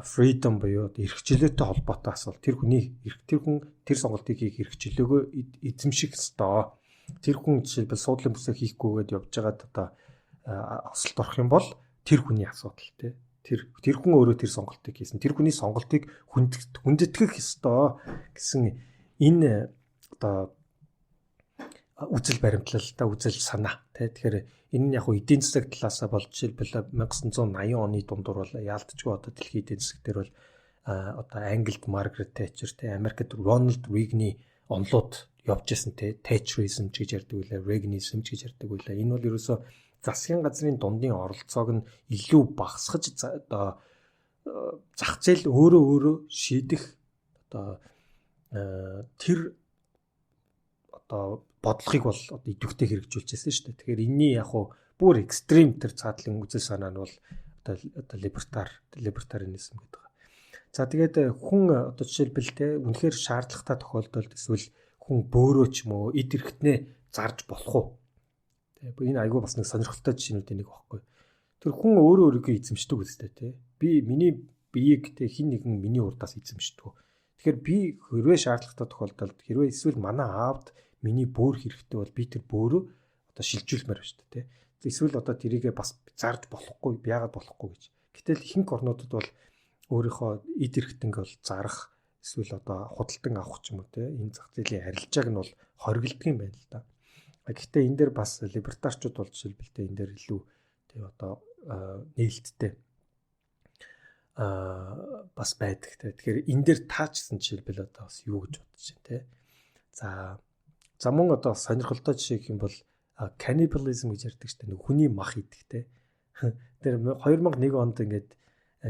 freedom буюу эрх чөлөөтэй холбоотой асуул. Тэр хүн тэр сонголтыг хийх эрх чөлөөгөө эзэмших ёстой. Тэр хүн жишээлбэл суудлын бүсээ хийхгүйгээд явж байгаад одоо осолд орох юм бол тэр хүний асуудал тий. Тэр хүн өөрөө тэр сонголтыг хийсэн. Тэр хүний сонголтыг хүндэтгэх ёстой гэсэн энэ одоо үзэл баримтлалтай үзэл санаа тий. Тэгэхээр энэ нь яг хөө эдийн засаг талаасаа болж жишээлбэл 1980 оны дундуур бол яалтчгүй одоо дэлхийн эдийн засаг дээр бол одоо Англид Маргарет Тэтчер тий Америкт Рональд Рейганы онлууд явж исэн тий Тэтчеризм ч гэж ярьдаг үлээ Рейганизм ч гэж ярьдаг үлээ. Энэ бол ерөөсөө засгийн газрын дундын оролцоог нь илүү багасгаж одоо зах зээл өөрөө шийдэх одоо тэр одоо бодлогыг бол одоо идэвхтэй хэрэгжүүлчихсэн шүү дээ. Тэгэхээр энэний яг хуу бүр экстрим тэр цаадлын үзэл санаа нь бол одоо либертарианизм гэдэг. За тэгээд хүн одоо жишээлбэл те үнэхээр шаардлагатай тохиолдолд эсвэл хүн бөөрөө ч юм уу эд эрхтнээ зарж болох уу? Тэгээ энэ айгүй бас нэг сонирхолтой жишээнүүдийн нэг багхгүй. Тэр хүн өөрөө өөрийгөө эзэмшдэг үстэй те. Би миний биеийг те хин нэгэн миний урдаас эзэмшдэг. Тэгэхээр би хэрвээ шаардлагатай тохиолдолд хэрвээ эсвэл манай аавд миний бөөр хэрэгтэй бол би тэр бөөрөө одоо шилжүүлмээр байна шүү дээ те. Эсвэл одоо тэрийгээ бас зарж болохгүй, яагаад болохгүй гэж. Гэтэл ихэнх орнуудад бол өөрийнхөө эд эрхтэнг бол зарах эсвэл одоо худалдан авах ч юм уу те. Энэ зах зээлийн арилжааг нь бол хоригддаг юм байна л да. Гэхдээ энэ дээр бас либертарчууд бол жишээлбэлтэй энэ дээр илүү тэг одоо нээлттэй бас байдаг те. Тэгэхээр энэ дээр таачсан жишээлбэл одоо бас юу гэж бодож байна те. За мөн одоо сонирхолтой жишээ гэх юм бол cannibalism гэж ярьдаг шүү дээ. Хүний мах идэх те. Тэр 2001 онд ингээд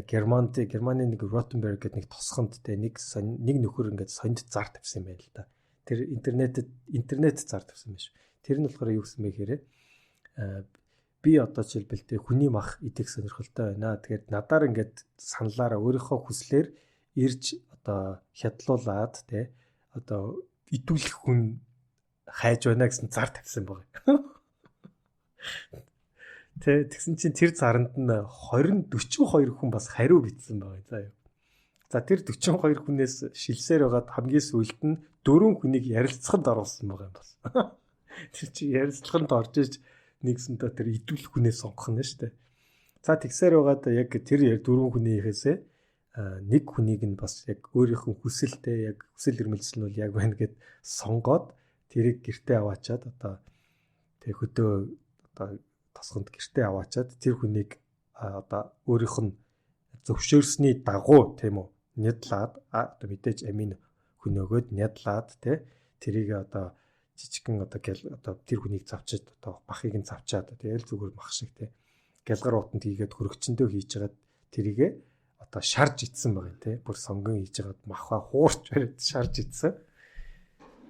Германы нэг Ротенберг гэдэг нэг тосгонд те нэг нөхөр ингээд сонд зар тавьсан юм байна л да. Тэр интернет зар тавьсан байна шүү. Тэр нь болохоор юу гэсэн бэ гэхээр би одоо жишээлбэл хүний мах идэх сонирхолтой байна. Тэгээд надаар ингээд саналаараа өөрийнхөө хүслээр ирж одоо хядлуулад те одоо идүүлэх хүн хайж байна гэсэн зар тавьсан байгаа. Тэгсэн чинь тэр заранд нь 42 хүн бас хариу бичсэн байгаа заа юу. За тэр 42 хүнээс шилсээр байгаад хамгийн сүүлд нь 4 хүнийг ярилцаханд оруулсан байгаа юм бас. Тэр чи ярилцлаганд орж иж нэгсэндээ тэр идүүлэх хүнээ сонгох нь шүү дээ. За тэгсээр байгаад яг тэр 4 хүнийхээсээ нэг хүнийг нь бас яг өөрийнхөө хүсэлтэй яг хүсэл эрмэлзэл нь бол яг байна гэд сонгоод тэрийг гэртээ аваачаад одоо тэг хөдөө одоо тосгонд гэртээ аваачаад тэр хүнийг одоо өөрийнх нь зөвшөөрсний дагуу тийм үү нядлаад одоо мэдээж амин хөнөөгөөд нядлаад тэрийг одоо жижигхэн одоо тэр хүнийг завчаад одоо махыг нь завчаад тэгэл зүгээр мах шиг гялгар уутанд хийгээд хөрөгчөндөө хийж хагаад тэрийгэ одоо шарж ицсэн байгаа юм бүр сонгон хийж хагаад махаа хуурч бариад шарж ицсэн.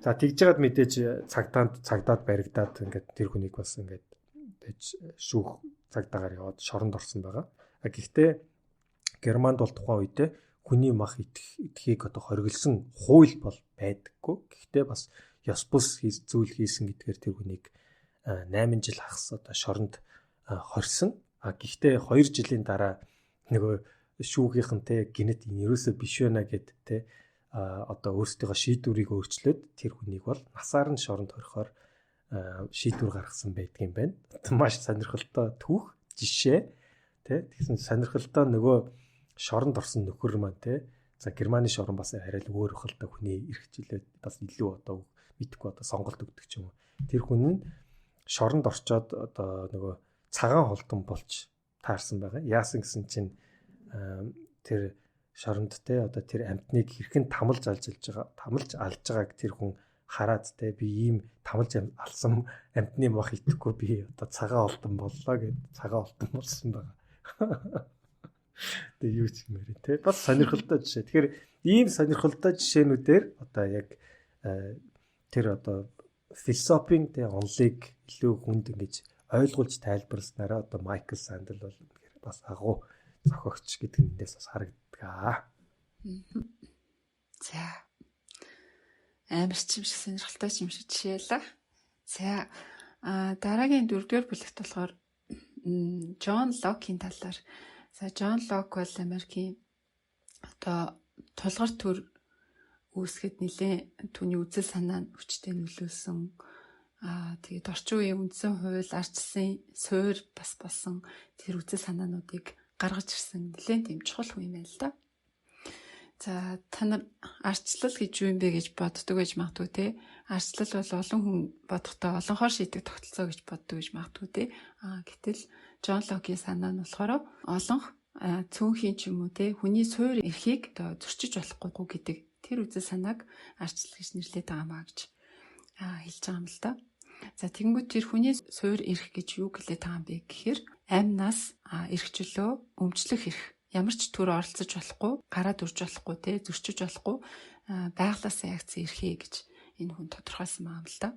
За тэгж жагаад мэдээж цагдаад баригдаад ингээд тэр хүнийг бас ингээд шүүх цагдаагаар яваад шоронд орсон байгаа. Гэхдээ Германд бол тухайн үедээ хүний мах идэхийг одоо хориглосон хууль бол байдаггүй. Гэхдээ бас ёс бус зүйл хийсэн гэдгээр тэр хүнийг 8 жил хагас одоо шоронд хорьсон. Гэхдээ 2 жилийн дараа нөгөө шүүгийнхэн гинэт ерөөсөө биш байна гэд одоо өөрсдийнхөө шийдвэрийг өөрчлөөд тэр хүнийг бол насаар нь шоронд хорихоор шийдвэр гаргасан байдгийн байна. Маш сонирхолтой түүх жишээ тэгсэн сонирхолтой нөгөө шоронд орсон нөхөр маань за Германы шорон бас арай л өөр хөлтэй хүний эрхчлээд бас илүү одоо мэдхгүй одоо сонголт өгдөг ч юм уу. Тэр хүн нь шоронд орчоод одоо нөгөө цагаан холтон болж таарсан байгаа. Яасан гэсэн чинь тэр шоронд одоо тэр амтныг хэрхэн тамалж алж байгааг тэр хүн хараад би ийм тамалж алсан амтны мах идэхгүй би одоо цагаан холтон боллоо гэд цагаан холтон болсон байгаа. Тэгээ юу ч юмэрэ бас сонирхолтой жишээ. Тэгэхээр ийм сонирхолтой жишээнүүдээр одоо яг тэр одоо философийн онлыг илүү хүнд ингэж ойлгуулж тайлбарласнараа одоо Майкл Сандел бол бас агуу зохиогч гэдэг нь эндээс бас харагддаг. За. Амар ч юм шиг сонирхолтой юм шиг жишээлээ. За. Дараагийн 4-р бүлэгт болохоор Джон Локийн талаар. За Джон Лок бол Америкийн одоо тулгар төр үүсгэхэд нэлээд түүний үзэл санаа нь хүчтэй нөлөөлсөн. Тэгээд орчин үеийн үндсэн хууль, ардчилсан суурь бас болсон тэр үзэл санаануудыг гаргаж ирсэн нэлээд тийм чухал хүн юм байна л да. За та нар ардчлал гэж юу юм бэ гэж боддог гэж магадгүй те. Ардчлал бол олон хүн бодохдоо олонхоор шийдэх тогтолцоо гэж боддог гэж магадгүй те. Гэтэл Джон Локийн санаа нь болохоор олонх цөөнхийн ч юм уу те хүний суурь эрхийг одоо зөрчиж болохгүй гэдэг тэр үзэл санааг ардчлал гэж нэрлэдэг байгаа маа гэж хэлж байгаа юм л да. За тэгэнгүүт тэр хүний суурь эрх гэж юу гэлээд байгаа юм бэ гэхээр амнаас эрхчлөө өмчлөх эрх. Ямар ч төр оролцож болохгүй, гараад үрж болохгүй те зөрчиж болохгүй байглаасаа ягцсан эрхээ гэж энэ хүн тодорхойлсон байгаа юм л да.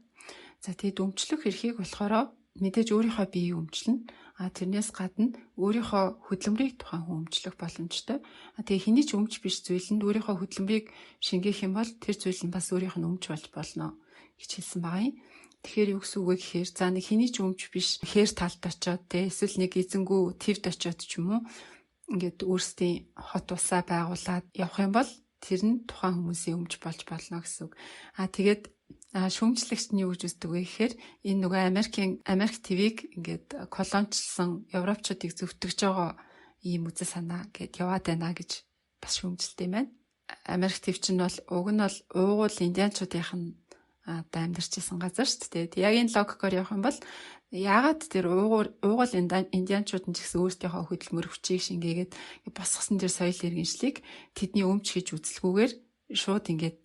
За тэгэд өмчлөх эрхийг болохоор мэдээж өөрийнхөө биеийг өмчлөн тэрнээс гадна өөрийнхөө хөдөлмөрийг тухайн хүн өмчлөх боломжтой. Тэгээ хэний ч өмч биш зүйлэнд өөрийнхөө хөдөлмөрийг шингээх юм бол тэр зүйл нь бас өөрийнх нь өмч болж болно гэж хэлсэн байгаа юм. Тэгэхээр юу гэсэн үг вэ гэхээр за нэг хэний ч өмч биш хээр талд очиод эсвэл нэг эзэнгүү твд очиод ч юм уу ингээд өөрсдийн хот усаа байгуулад явах юм бол тэр нь тухайн хүмүүсийн өмч болж болно гэсэн үг. Тэгээд шүүмжлэгч нь юу гэж үздэг вэ гэхээр энэ нөгөө Америк ТV-г ингээд колончлсон европчуудыг зөвтгөж байгаа ийм үзэл санаа гэд яваад байна гэж бас шүүмжилт юм байна. Америк ТV чинь бол уг нь бол уугуул индианчуудынх нь одоо амьдарч исэн газар шүү дээ. Яг энэ логикоор явах юм бол яагаад тэр уугуул индианчууд нь ч гэсэн өөрсдийнхөө хөдөлмөр хүчийг шингээгээд босгосон тэр соёл иргэншлийг тэдний өмч гэж үзэлгүйгээр шууд ингээд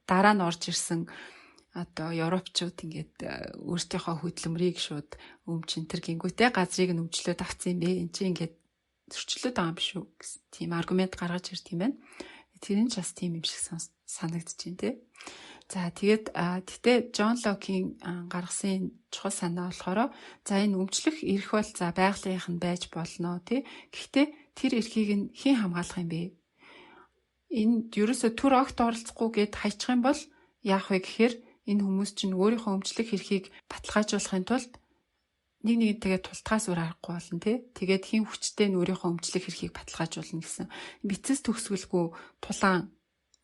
дараа нь орж ирсэн одоо европчууд ингээд өөрсдийнхөө хөдөлмөрийг шууд өмчин тэр гингүүтэй газрыг нь өмчлөөд авцсан юм бэ. Энд чинь ингээд зөрчлөөд байгаа юм биш үү гэсэн тийм аргумент гаргаж ирд юм байна. Тэр нь ч бас тийм юм шиг санагдаж байна те. За тэгээд гэтээ Джон Локийн гаргасан чухал санаа болохоор за энэ өмчлөх эрх бол за байгалийнх нь байж болно тий. Гэхдээ тэр эрхийг нь хэн хамгаалах юм бэ? Энд ерөөсө төр огт оролцохгүй гэд хайчих юм бол яах вэ гэхээр энэ хүмүүс чинь өөрийнхөө өмчлөх эрхийг баталгаажуулахын тулд нэг тэгээд тултгаас өөр аргагүй болно тий. Тэгээд хин хүчтэй нь өөрийнхөө өмчлөх эрхийг баталгаажуулна гэсэн. Бицэс төгсгөлгүй тулаан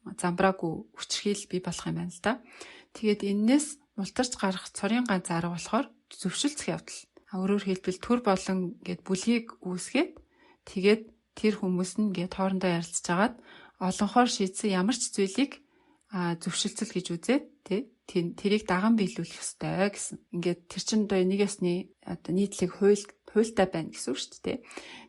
замбраагүй хүчрхийл бий болох юм байна л да. Тэгээд энээс мултарч гарах цорын ганц арга болохоор зөвшөлдөх явдал. Өөрөөр хэлбэл төр болон гэд бүлгийг үүсгээд тэгээд тэр хүмүүс нь гэд хоорондоо ярилцж агаад олонхоор шийдсэн ямар ч зүйлийг зөвшөлтсөл гэж үзээд тий тэрийг даган биелүүлэх ёстой гэсэн. Ингээд тэр чин одоо нэг ясны одоо нийтлэг хуультай байна гэсэн үг шүү дээ.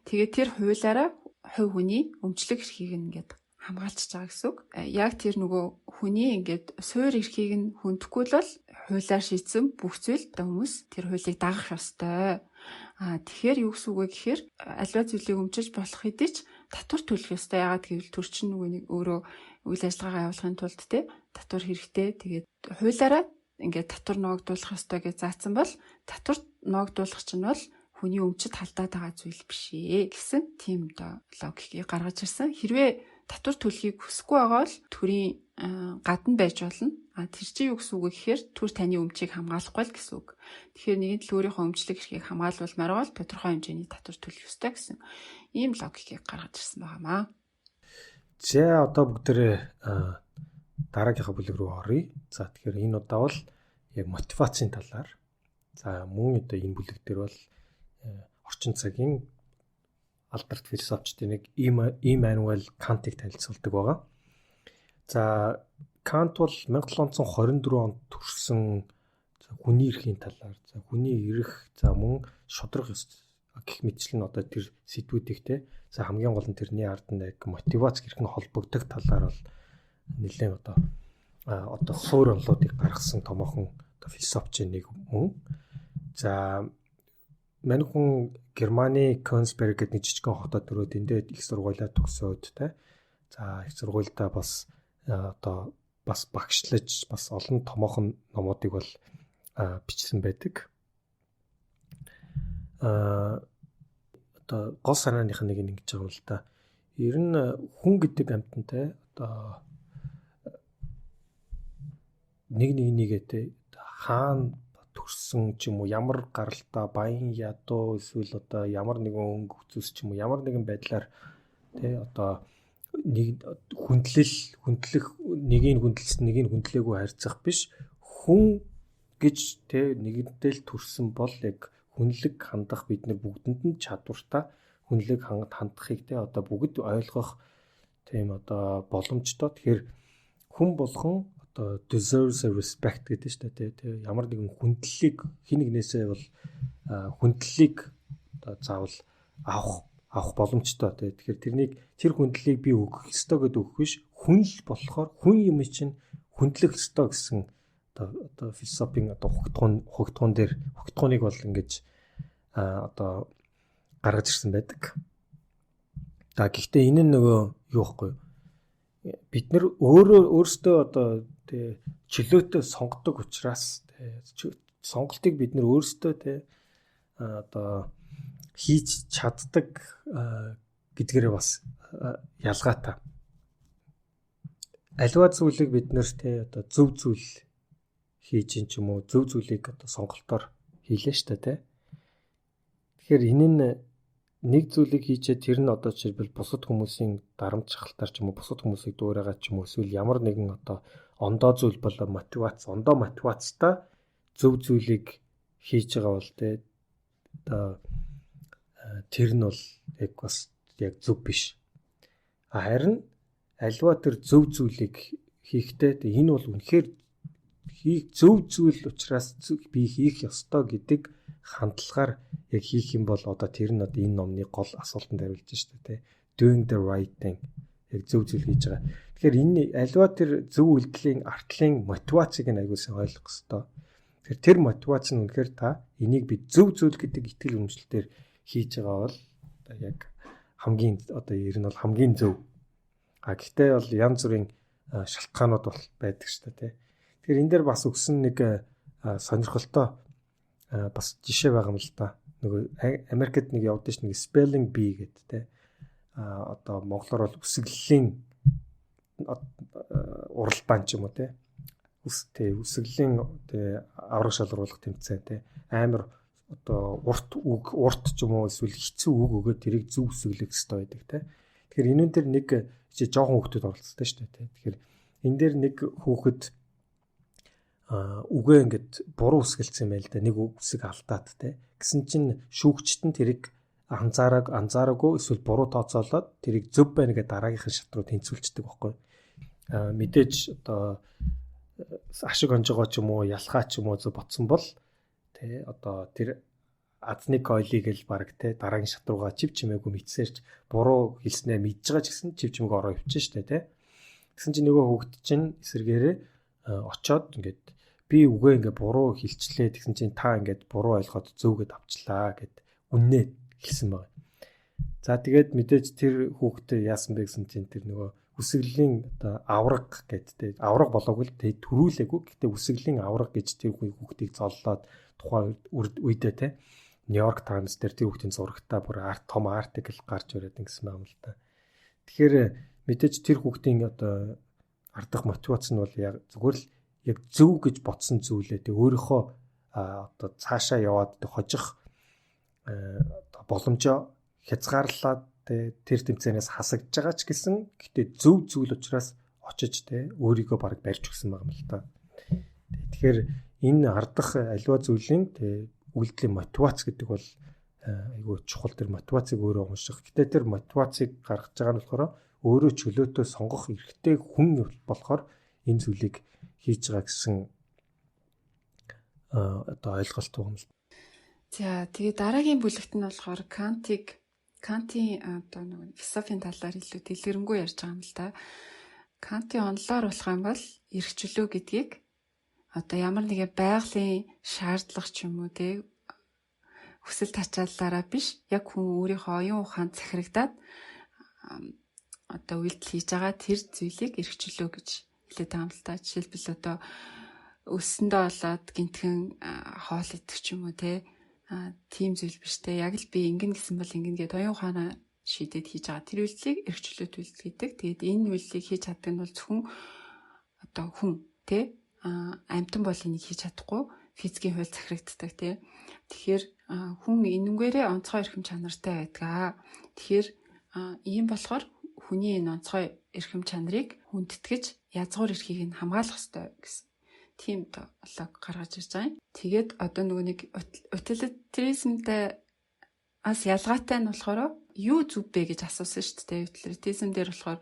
Тэгээд тэр хуулиараа хувь хүний өмчлөх эрхийг ингээд хамгаалчихж байгаа гэсэн үг. Яг тэр нөгөө хүний ингээд суур эрхийг нь хүндэхгүй л хуулиар шийдсэн бүх зүйл одоо хүмүүс тэр хуулийг дагах ёстой. Тэгэхээр юу гэсэн үг вэ гэхээр аливаа зүйлийг өмчилж болох хэдий ч татвар төлөх ёстой. Яагаад гэвэл төр чинь нөгөө нэг өөрөө үйл ажиллагаагаа явуулахын тулд те татвар хэрэгтэй. Тэгээд хуулиараа ингээд татвар ногдуулах ёстой гэж заасан бол татвар ногдуулах чинь бол хүний өмчөд халдаад байгаа зүйл биш ээ гэсэн тийм одоо логикийг гаргаж ирсэн. Хэрвээ татвар төлөхийг хүсэхгүй байгаа бол төрийн гадна байж болно. Тэр чинь юу гэсэн үг вэ гэхээр төр таны өмчийг хамгаалахгүй л гэсэн үг. Тэгэхээр нэгэн л өөрийнхөө өмчлөх эрхийг хамгаалуулмаар бол тодорхой хэмжээний татвар төлөх ёстой гэсэн ийм логикийг гаргаж ирсэн байнамаа. За одоо бүгдээрээ дараагийнхаа бүлэг рүү оръё. За тэгэхээр энэ удаа бол яг мотивацийн талаар. За мөн одоо энэ бүлэг дээр бол орчин цагийн алдарт философчдын нэг Иммануэл Кантыг танилцуулдаг байгаа. За Кант бол 1724 онд төрсэн хүний эрхийн талаар, за хүний эрх, за мөн шудраг ёс гэх мэтчлэн одоо тэр сэдвүүдийг те за хамгийн гол нь тэрний ард нь яг мотивац гэх нь холбогдох талаар бол нэлээд одоо суур онолуудыг гаргасан томоохон одоо философчийн нэг мөн. За мань хүн Германы Königsberg гэдэг нэг жижигхэн хотод төрөөд эндээ их сургуулиа төгсөөд те. За их сургуультай бас одоо бас багшлаж бас олон томоохон номуудыг бол бичсэн байдаг. Одоо гол санааных нэг ингэж байгаа юм л да. Ер нь хүн гэдэг амьтантай одоо нэгээтэй хаана төрсөн ч юм уу ямар гаралтай баян ядуу эсвэл одоо ямар нэгэн өнгө үзүүс ч юм уу ямар нэгэн байдлаар тий одоо нэг хүндлэх нэгийг хүндэлсэн нэгийг хүндлээгүй харьцах биш хүн гэж тий нэгэнтэй л төрсэн бол яг хүнлэг хандах бид нар бүгдэнд нь чадвартай хүнлэг хандахыг тий одоо бүгд ойлгох тийм одоо боломжтой. Тэгэхээр хүн болгон одоо deserves a respect гэдэг шүү дээ тий ямар нэгэн хүндлэлийг хин нэгнээсээ бол хүндлэлийг одоо заавал авах боломжтой тий. Тэгэхээр тэр хүндлэлийг би өгөх ёстой гэдэг өгөх биш хүн л болохоор хүн юм чинь хүндлэх ёстой гэсэн одоо философийн одоо хөгтгоныг бол ингэж одоо гаргаж ирсэн байдаг. За гэхдээ энэ нь нөгөө юу вэ? Бид нар өөрсдөө одоо тий чөлөөтэй сонгодог учраас тий сонголтыг бид нар өөрсдөө тий одоо хийж чаддаг гэдгээрээ бас ялгаатай. Аливаа зүйлийг бид нэртэй одоо зөв зүйл хийж ин ч юм уу зөв зүйлийг одоо сонголтоор хийлээ штэ тий. Тэгэхээр энэ нь нэг зүйлийг хийчээ тэр нь одоо жишээлбэл бусад хүмүүсийн дарамт шахалтаар ч юм уу бусад хүмүүсийг дуурайгаад ч юм уу эсвэл ямар нэгэн одоо ондоо зүйл болоо ондоо мотивацтай зөв зүйлийг хийж байгаа бол тий одоо тэр нь бол яг бас яг зөв биш. Харин альва тэр зөв зүйлийг хийхдээ энэ бол үнэхээр зөв зүйл учраас би хийх ёстой гэдэг хандлагаар яг хийх юм бол одоо тэр нь одоо энэ номны гол асуултанд хариулж штэ тий. Doing the right thing. Яг зөв зүйл хийж байгаа. Тэгэхээр энэ альва тэр зөв үйлдэлийн артлын мотивацийг нь аягуулсан ойлгох ёстой. Тэр мотивац нь үнэхээр та энийг би зөв зүйл гэдэг итгэл үнэмшлэлээр хийж байгаа бол одоо яг хамгийн одоо ер нь бол хамгийн зөв. Гэхдээ бол янз бүрийн шалтгаанууд бол байдаг шүү дээ тий. Тэгэхээр энэ дээр бас өгсөн нэг сонирхолтой бас жишээ байгаа юм л да. Нөгөө Америкт нэг явдсан ш нэг spelling bee гэдэг тий. Одоо монголоор бол үсэглэлийн уралдаан ч юм уу тий. Үсэглэлийн авраг шалгаруулах тэмцээн тий. Амар одоо урт ч юм уу эсвэл хэцүү үг өгөөд тэрийг зөв үсэглэх хэрэгтэй байдаг тий. Тэгэхээр энэ дээр нэг жоохон хүүхдүүд оролцсон шүү дээ тий. Тэгэхээр энэ дээр нэг хүүхэд үгээ ингээд буруу үсгэлцсэн юм байл да. Нэг үсэг алдаад тий. Гэсэн чинь шүүгчт нь тэрийг анзаараагүй эсвэл буруу тооцоолоод тэрийг зөв байна гэдэг дараагийнхын шат руу тэнцвүүлчихдэг байхгүй. Мэдээж одоо ашиг онжогоо ч юм уу ялхаа ч юм уу зөв ботсон бол тий одоо тэр азник ойлыг л баг тий дараагийн шат руугаа чив чимээгүй мэдсээрч буруу хэлснээр мэдж байгаа ч гэсэн чив чимээг ороо өвчин штэ тий. Тэгсэн чинь нөгөө хүүхд чинь эсэргээрээ очоод ингээд би үгээ ингээд буруу хэлчлээ тэгсэн чинь та ингээд буруу ойлгоод зөвгöd авчлаа гэд үннээ хэлсэн байна. За тэгээд мэдээж тэр хүүхдээ яасан бэ гэсэн чинь тэр нөгөө үсэглэлийн одоо авраг гэдтэй авраг болоогүй л тэг төрүүлээгүй гэхдээ үсэглэлийн авраг гэж тэр хүүхдийг золлоод тухайн үедээ те Нью-Йорк Таймс дээр тэр хүүхдийн зурагтаа бүр том артикл гарч ирээд ингэсэн юм л та. Тэгэхээр мэдээж тэр хүүхдийн одоо ардах мотивац нь бол яг зүгээр л яг зөв гэж ботсон зүйлээ тэг өөрийнхөө одоо цаашаа яваад хожих боломжоо хязгаарлаад тэр тэмцээнээс хасагдж байгаа ч гэсэн гэтээ зөв зүйл учраас очиж өөрийгөө бараг барьж өгсөн байгаа юм л та. Тэгэхээр энэ ардах аливаа зүйлийн үйлдэлийн мотивац гэдэг бол айгүй чухал. Тэр мотивацийг өөрөө унших. Гэтээ тэр мотивацийг гаргаж байгаа нь болохоор өөрөө чөлөөтэй сонгох эрхтэй хүн болохоор энэ зүйлийг хийж байгаа гэсэн одоо ойлголт байгаа юм л. За тэгээ дараагийн бүлэгт нь болохоор Кантийн одоо нэг философийн талаар илүү дэлгэрэнгүй ярьж байгаа юм л да. Кантийн онолоор болох юм бол эрх чөлөө гэдгийг одоо ямар нэгэн байгалийн шаардлага ч юм уу те хүсэл тачааллаараа биш яг хүн өөрийнхөө оюун ухаанд захирагдаад одоо үйлдэл хийж байгаа тэр зүйлийг эрх чөлөө гэж хэлээд байгаа юм л та. Жишээлбэл одоо өссөндөө болоод гинтхэн хоол идэх ч юм уу те тийм зүйл биш те яг л би ингэн гэсэн бол ингэн гэдэг оюун ухаанаа шийдээд хийж байгаа тэр үйлдэлийг эрх чөлөөт үйлдэл гэдэг. Тэгээд энэ үйлдэлийг хийж чаддаг нь бол зөвхөн одоо хүн те амтан бол энийг хийж чадахгүй физикийн хууль захирагддаг те. Тэгэхээр хүн энэнгээрээ онцгой эрхэм чанартай байдаг. Тэгэхээр ийм болохоор хүний энэ онцгой эрхэм чанарыг хүндэтгэж язгуур эрхийг нь хамгаалах ёстой гэсэн тийм лог гаргаж ирж байгаа юм. Тэгээд одоо нөгөө нэг утилитаризмтай ас ялгаатай нь болохоор юу зүв бэ гэж асуусан шүү дээ. Утилитаризм дээр болохоор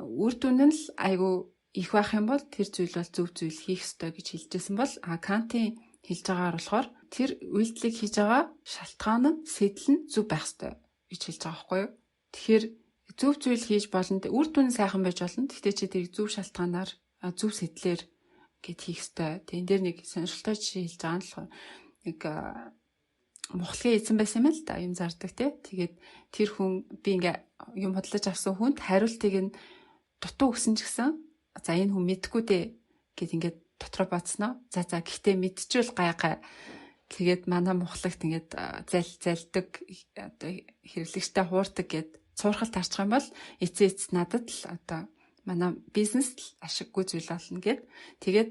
үр дүн нь л айгүй их байх юм бол тэр зүйл бол зөв зүйл хийх ёстой гэж хэлжсэн бол Кантийн хэлж байгаагаар болохоор тэр үйлдэлийг хийж байгаа шалтгаан нь сэтэл нь зөв байх ёстой гэж хэлж байгаа байхгүй юу? Тэгэхээр зөв зүйл хийж болно. Үр дүн сайхан байж болно. Гэхдээ чи тэрийг зөв шалтгаанаар зөв сэтлэр гэд хийх ёстой. Тэгэн дээр нэг сонирхолтой жишээ хэлж байгаа нь болохоор нэг мухлагийн эзэн байсан юм л да. Юм зардаг тий. Тэгээд тэр хүн би ингээ юм бодлож авсан хүнд хариултыг нь дутуу өгсөн ч гэсэн за энэ хүн мэдгүй дээ гэд ингээд дотроо бацсноо. За гэхдээ мэдчихвэл гай Тэгээд манай мухлагт ингээд залдаг одоо хэрэглэгчтэй хуурдаг гэд цуурхал тарчих юм бол эцээц надад л одоо манай бизнес л ашиггүй зүйл болно гэд тэгээд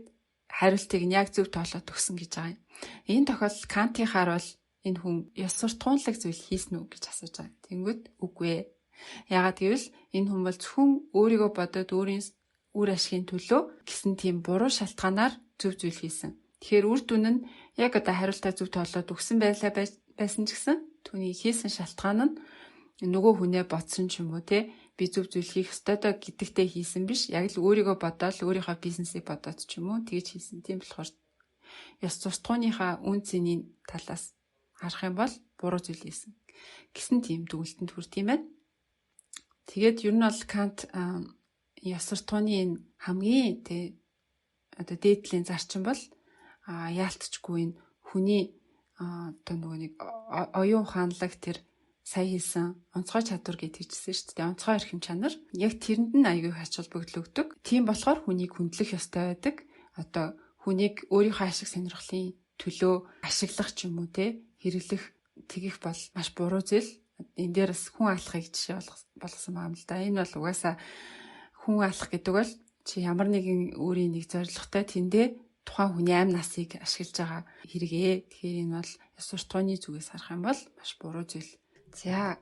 хариултыг нь яг зөв тоолоод өгсөн гэж байгаа юм. Энэ тохиолдолд Кантийнхаар бол энэ хүн ёс суртахуунлаг зүйл хийсэн үү гэж асууж байгаа. Тэнгүүд үгүй ээ. Яагаад гэвэл энэ хүн бол зөвхөн өөрийгөө бодоод өөрийн үр ашигын төлөө гэсэн тийм буруу шалтгаанаар зөв зүйл хийсэн. Тэгэхээр үр дүн нь яг одоо хариултаа зөв тоолоод өгсөн байсан ч гэсэн түүний хийсэн шалтгаан нь нөгөө хүнээ бодсон ч юм уу те би зөв зүйл хийх ёстой доо гэдэгтээ хийсэн биш. Яг л өөрийгөө бодоод өөрийнхөө бизнесийг бодоод ч юм уу тэгж хийсэн. Тийм болохоор ёс суртахууныхаа үн цэний талаас харах юм бол буруу зүйл хийсэн гэсэн тийм дүгнэлтэнд хүрт юм байна. Тэгээд ер нь бол Кант ёс суртахууны энэ хамгийн тэ одоо дээдлийн зарчим бол яалтчгүй энэ хүний одоо нөгөө нэг оюун ухаанлаг тэр сая хэлсэн онцгой чадвар гэж хэлсэн шүү дээ. Онцгой эрхэм чанар яг тэрэнд нь аягүй ач холбогдол өгдөг. Тийм болохоор хүнийг хүндлэх ёстой байдаг. Одоо хүнийг өөрийнхөө ашиг сонирхлын төлөө ашиглах ч юм уу те хэрэглэх тэгэх бол маш буруу зүйл. Энэ дээр бас хүн алахыг жишээ болгосон юм л да. Энэ бол угаасаа хүн алах гэдэг бол чи ямар нэгэн өөрийн нэг зорилготой тэндээ тухайн хүний амь насыг ашиглаж байгаа хэрэгээ. Тэгэхээр энэ бол ёс суртахууны зүгээс харах юм бол маш буруу зүйл. За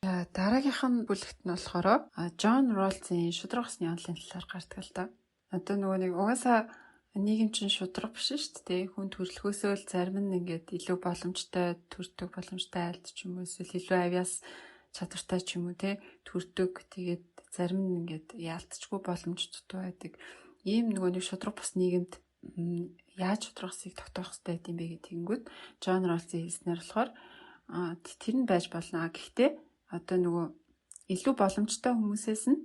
дараагийнх нь бүлэгт нь болохоор Джон Роллсын шударга усны онолын талаар гардаг л да. Одоо нөгөө нэг угаасаа нийгэм чинь шударга биш шүү дээ. Хүн төрөлхөөсөө л зарим нь ингээд илүү боломжтой төрдөг, боломжтой айлт ч юм уу эсвэл илүү авяас чадвартай ч юм уу те төрдөг. Тэгээд зарим нь ингээд яалтчгүй боломж дутуу байдаг. Ийм нөгөө нэг шударга бус нийгэмд яаж шударгасыг тогтоох хэрэгтэй гэдэм бэ гэнгүүт Джон Роллсын хэлснээр болохоор тэр нь байж болно. Гэхдээ одоо нөгөө илүү боломжтой хүмүүсээс нь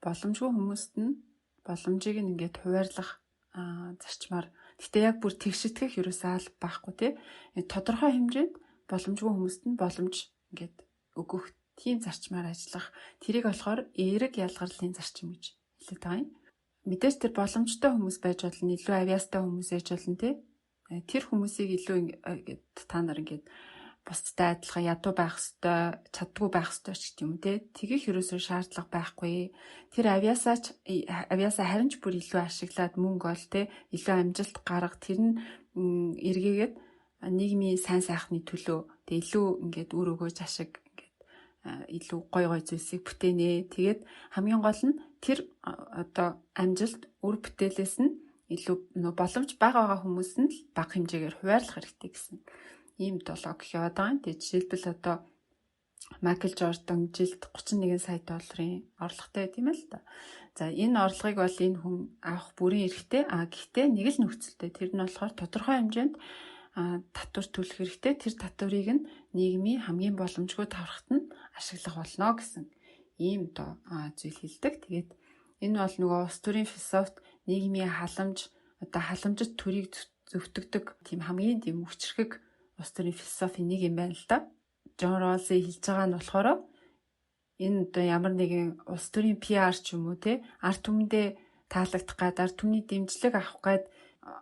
боломжгүй хүмүүст нь боломжийг нь ингээд хуваарлах зарчмаар. Гэхдээ яг бүр тэгшитгэх ерөөсөө аль байхгүй тий. Тодорхой хэмжээнд боломжгүй хүмүүст нь боломж ингээд өгөх тийм зарчмаар ажиллах. Тэрийг болохоор эерэг ялгарлын зарчим гэж хэлээд байгаа юм. Мэдээж тэр боломжтой хүмүүс байж болно, илүү авьяастай хүмүүс байж болно тий. Тэр хүмүүсийг илүү ингээд та нар ингээд бусдтай адилхан ядуу байх ёстой, чаддгүй байх ёстой ч гэдэг юм те. Тэгэх ерөөсөө шаардлага байхгүй. Тэр авьяасаа харин ч бүр илүү ашиглаад мөнгө ол те, илүү амжилт гарга тэр нь эргээгээд нийгмийн сайн сайхны төлөө те илүү ингээд үр өгөөж ашиг ингээд илүү гой зүйлсийг бүтээнэ. Тэгээд хамгийн гол нь тэр одоо амжилт үр бүтээлээс нь илүү боломж байгаа хүмүүс нь л бага хэмжээгээр хуваарлах хэрэгтэй гэсэн ийм долоо гэх яваад байгаа юм. Тэгээ жишээлбэл одоо Майкл Жордан жилд 31 сая долларын орлоготой тийм ээ л да. За энэ орлогыг бол энэ хүн авах бүрэн эрхтэй. Гэхдээ нэг л нөхцөлтэй. Тэр нь болохоор тодорхой хэмжээнд татвар төлөх хэрэгтэй. Тэр татварыг нь нийгмийн хамгийн боломжгүй таврахт нь ашиглах болно гэсэн ийм зүйл хэлдэг. Тэгээд энэ бол нөгөө улс төрийн философт нийгмийн халамж одоо халамжит төрийг зөвтгдөг тийм хамгийн тийм хүчрхэг улс төрийн философи нэг юм байна л да. Джон Роллсын хэлж байгаа нь болохоор энэ одоо ямар нэгэн улс төрийн PR ч юм уу те ард түмэндээ таалагдах гад ард түмний дэмжлэг авах гад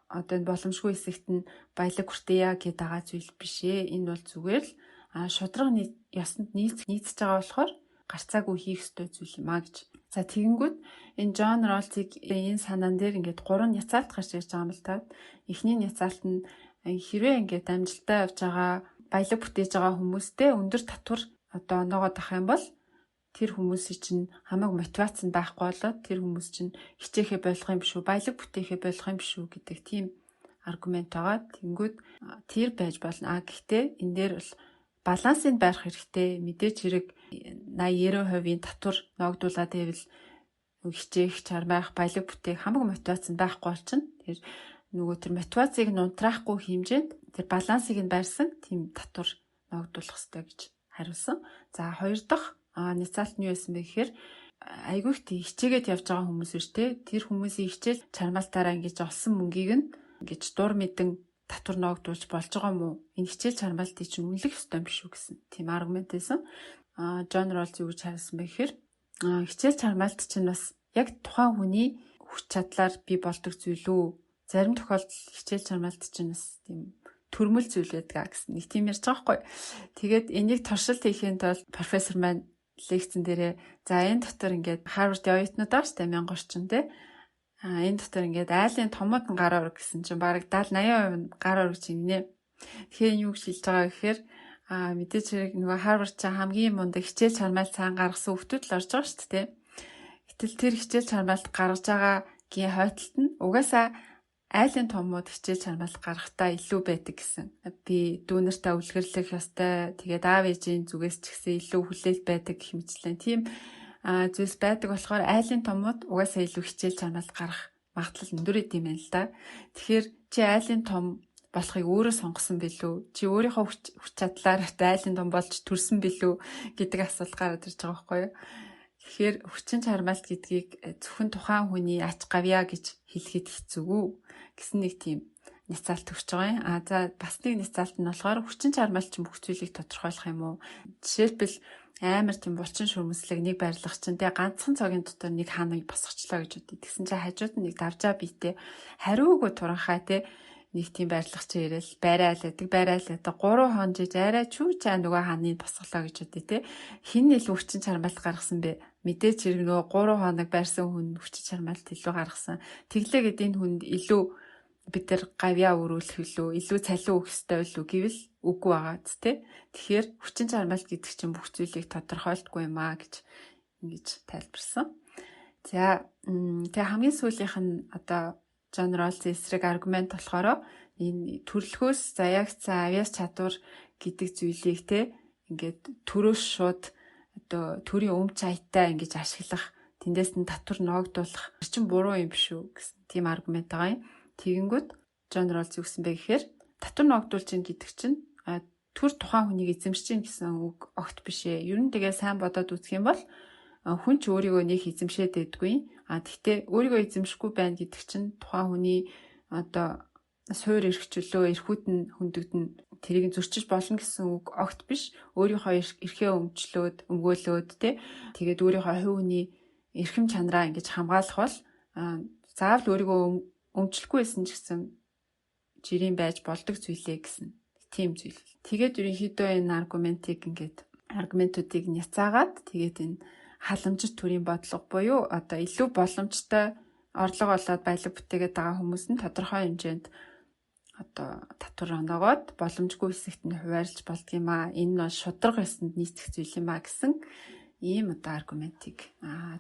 одоо энэ боломжгүй хэсэгт нь баялаг хүртээя гэдэг байгаа зүйл биш ээ. Энэ бол зүгээр л шударга ёсонд нийцж байгаа болохоор гарцаагүй хийх ёстой зүйл юм а гэж. За тэгэнгүүт энэ Джон Роллсыг энэ санаан дээр ингээд 3 няцаалт гарч ирж байгаа юм л та. Эхний няцаалт нь хэрвээ ингээд амжилттай явж байгаа баялаг бүтээж байгаа хүмүүстэй өндөр татвар одоо оноогоод ах юм бол тэр хүмүүсийн чинь хамаг мотивац нь байхгүй болоод тэр хүмүүс чинь хичээхээ болох юм биш үү, баялаг бүтээхээ болох юм биш үү гэдэг тийм аргумент байгаа. Тэнгүүд тэр байж болно. Гэхдээ энэ дээр бол балансыг барих хэрэгтэй. Мэдээж хэрэг 80-90% татвар ногдуулаад байвал хичээх, чармайх, баялаг бүтээх хамаг мотивац нь байхгүй болчихно. Тэр нөгөө тэр мотивацийг нь унтраахгүй хэмжээнд тэр балансыг нь барьсан тийм татвар ногдуулах хэрэгтэй гэж хариулсан. За хоёр дахь няцаалт нь юу байсан бэ гэхээр айгүй их хичээгээд явж байгаа хүмүүс биш те. Тэр хүмүүсийн хичээл чармаалтаараа ингэж олсон мөнгийг нь ингэж дур мэдэн татвар ногдуулж болж байгаа мó? Энэ хичээл чармаалтыг чинь үнэлэх ёстой юм биш үү гэсэн тийм аргумент байсан. Джон Роллс юу гэж хариулсан бэ гэхээр хичээл чармаалт чинь бас яг тухайн хүний хүч чадлаар бий болдог зүйл үү? Зарим тохиолдолд хичээл чармаалт чинь бас тийм төрмөл зүйл байдаг гэсэн нэг тийм ярьж байгаа байхгүй. Тэгээд энийг туршилт хийхэд бол профессор маань лекцэн дээрээ за энэ дотор ингээд Харвардын оюутнуудаа штэ 1000 орчим те. Энэ дотор ингээд айлын томууд нь гар орог гэсэн чинь бараг 70-80% гар орог чинь нэ. Тэгэхээр юу гэж хэлж байгаа гэхээр мэдээж хэрэг нөгөө Харвард ч хамгийн мундаг хичээл чармайл цаан гаргасан хүүхдүүд л орж байгаа шүү дээ. Гэтэл тэр хичээл чармайлт гаргаж байгаагийн хойдолд нь угаасаа айлын томууд хичээл чармайлт гаргахтаа илүү байдаг гэсэн. Би дүүнэртээ үлгэрлэх ёстой. Тэгээд аав ээжийн зүгээс ч гэсэн илүү хүлээлт байдаг гэх мэтлэн. Тийм зүйлс байдаг болохоор айлын томууд угаасаа илүү хичээл чармайлт гарах магадлал өндөр идэм байна л да. Тэгэхээр чи айлын том болохыг өөрөө сонгосон билүү? Чи өөрийнхөө хүч чадлаар айлын том болж төрсөн билүү гэдэг асуулт гараад ирж байгаа байхгүй юу? Тэгэхээр хүчин чармайлт гэдгийг зөвхөн тухайн хүний ач гавья гэж хэлэхэд хэцүү гэсэн нэг тийм няцаалт өгч байгаа юм. За бас нэг няцаалт нь болохоор хүчин чармайлт чинь бүх зүйлийг тодорхойлох юм уу? Жишээлбэл амар тийм булчин шүрмэслэг нэг барилга чинь тэгээ ганцхан цагийн дотор нэг ханыг босгочлоо гэж үгүй. Тэгсэн чинь хажууд нь нэг давжаа биетэй хариугүй туранхай те нэг тийм барилга чи ирээл байраалаадаг 3 хонжиж арай чүү чаа нөгөө ханыг босголоо гэж үгүй те хин илүү хүчин чармайлт гаргасан бэ мэдээч хэрэг нөгөө 3 хоног байрсан хүн хүчин чармайлт илүү гаргасан тэглээ гэдэг энэ хүнд илүү бид нар гавья өрүүлэх илүү цалин өгөх ёстой юу гэвэл үгүй байгаа те тэгэхээр хүчин чармайлт гэдэг чинь бүх зүйлийг тодорхойлдгүй юм аа гэж ингэж тайлбарсан. За тэгээ хамгийн сүүлийнх нь одоо John Rawls эсрэг аргумент болохоор энэ төрөлхөөс заяагцсан авиас чадвар гэдэг зүйлийг те ингээд төрөөс шууд одоо төрийн өмч хаятаа ингэж ашиглах тэндээс нь татвар ноогдуулах тэр чинь буруу юм биш үү гэсэн тийм аргумент байгаа юм. Тэгэнгүүт John Rawls юу гэсэн бэ гэхээр татвар ноогдуулж ин гэдэг чинь төр тухайн хүнийг эзэмшиж гин гэсэн үг огт биш ээ. Ер нь тэгээ сайн бодоод үзэх юм бол хүн ч өөрийгөө нэг эзэмшээд байдгүй. Гэхдээ өөрийгөө эзэмшихгүй байна гэдэг чинь тухайн хүний одоо суур эрхчлөө, эрхүүд нь хөндөгдөн тэрийг зөрчиж болно гэсэн үг огт биш. Өөрийнхөө эрхээ өмгөөлөөд тэгээд өөрийнхөө хувь хүний эрхэм чанараа ингэж хамгаалах бол заавал өөрийгөө өмчлөхгүй байсан ч гэсэн жирийн байж болдог зүйлээ гэсэн тийм зүйл. Тэгээд ерөнхийдөө энэ аргументуудыг няцаагаад тэгээд энэ халамжит төрийн бодлого буюу одоо илүү боломжтой орлого олоод баялаг бүтээгээд байгаа хүмүүс нь тодорхой хэмжээнд одоо татвар оноогоод боломжгүй хэсэгт нь хуваарлж болдго юм аа. Энэ нь шударга ёсонд нийцэх зүйл юм аа гэсэн ийм одоо аргументыг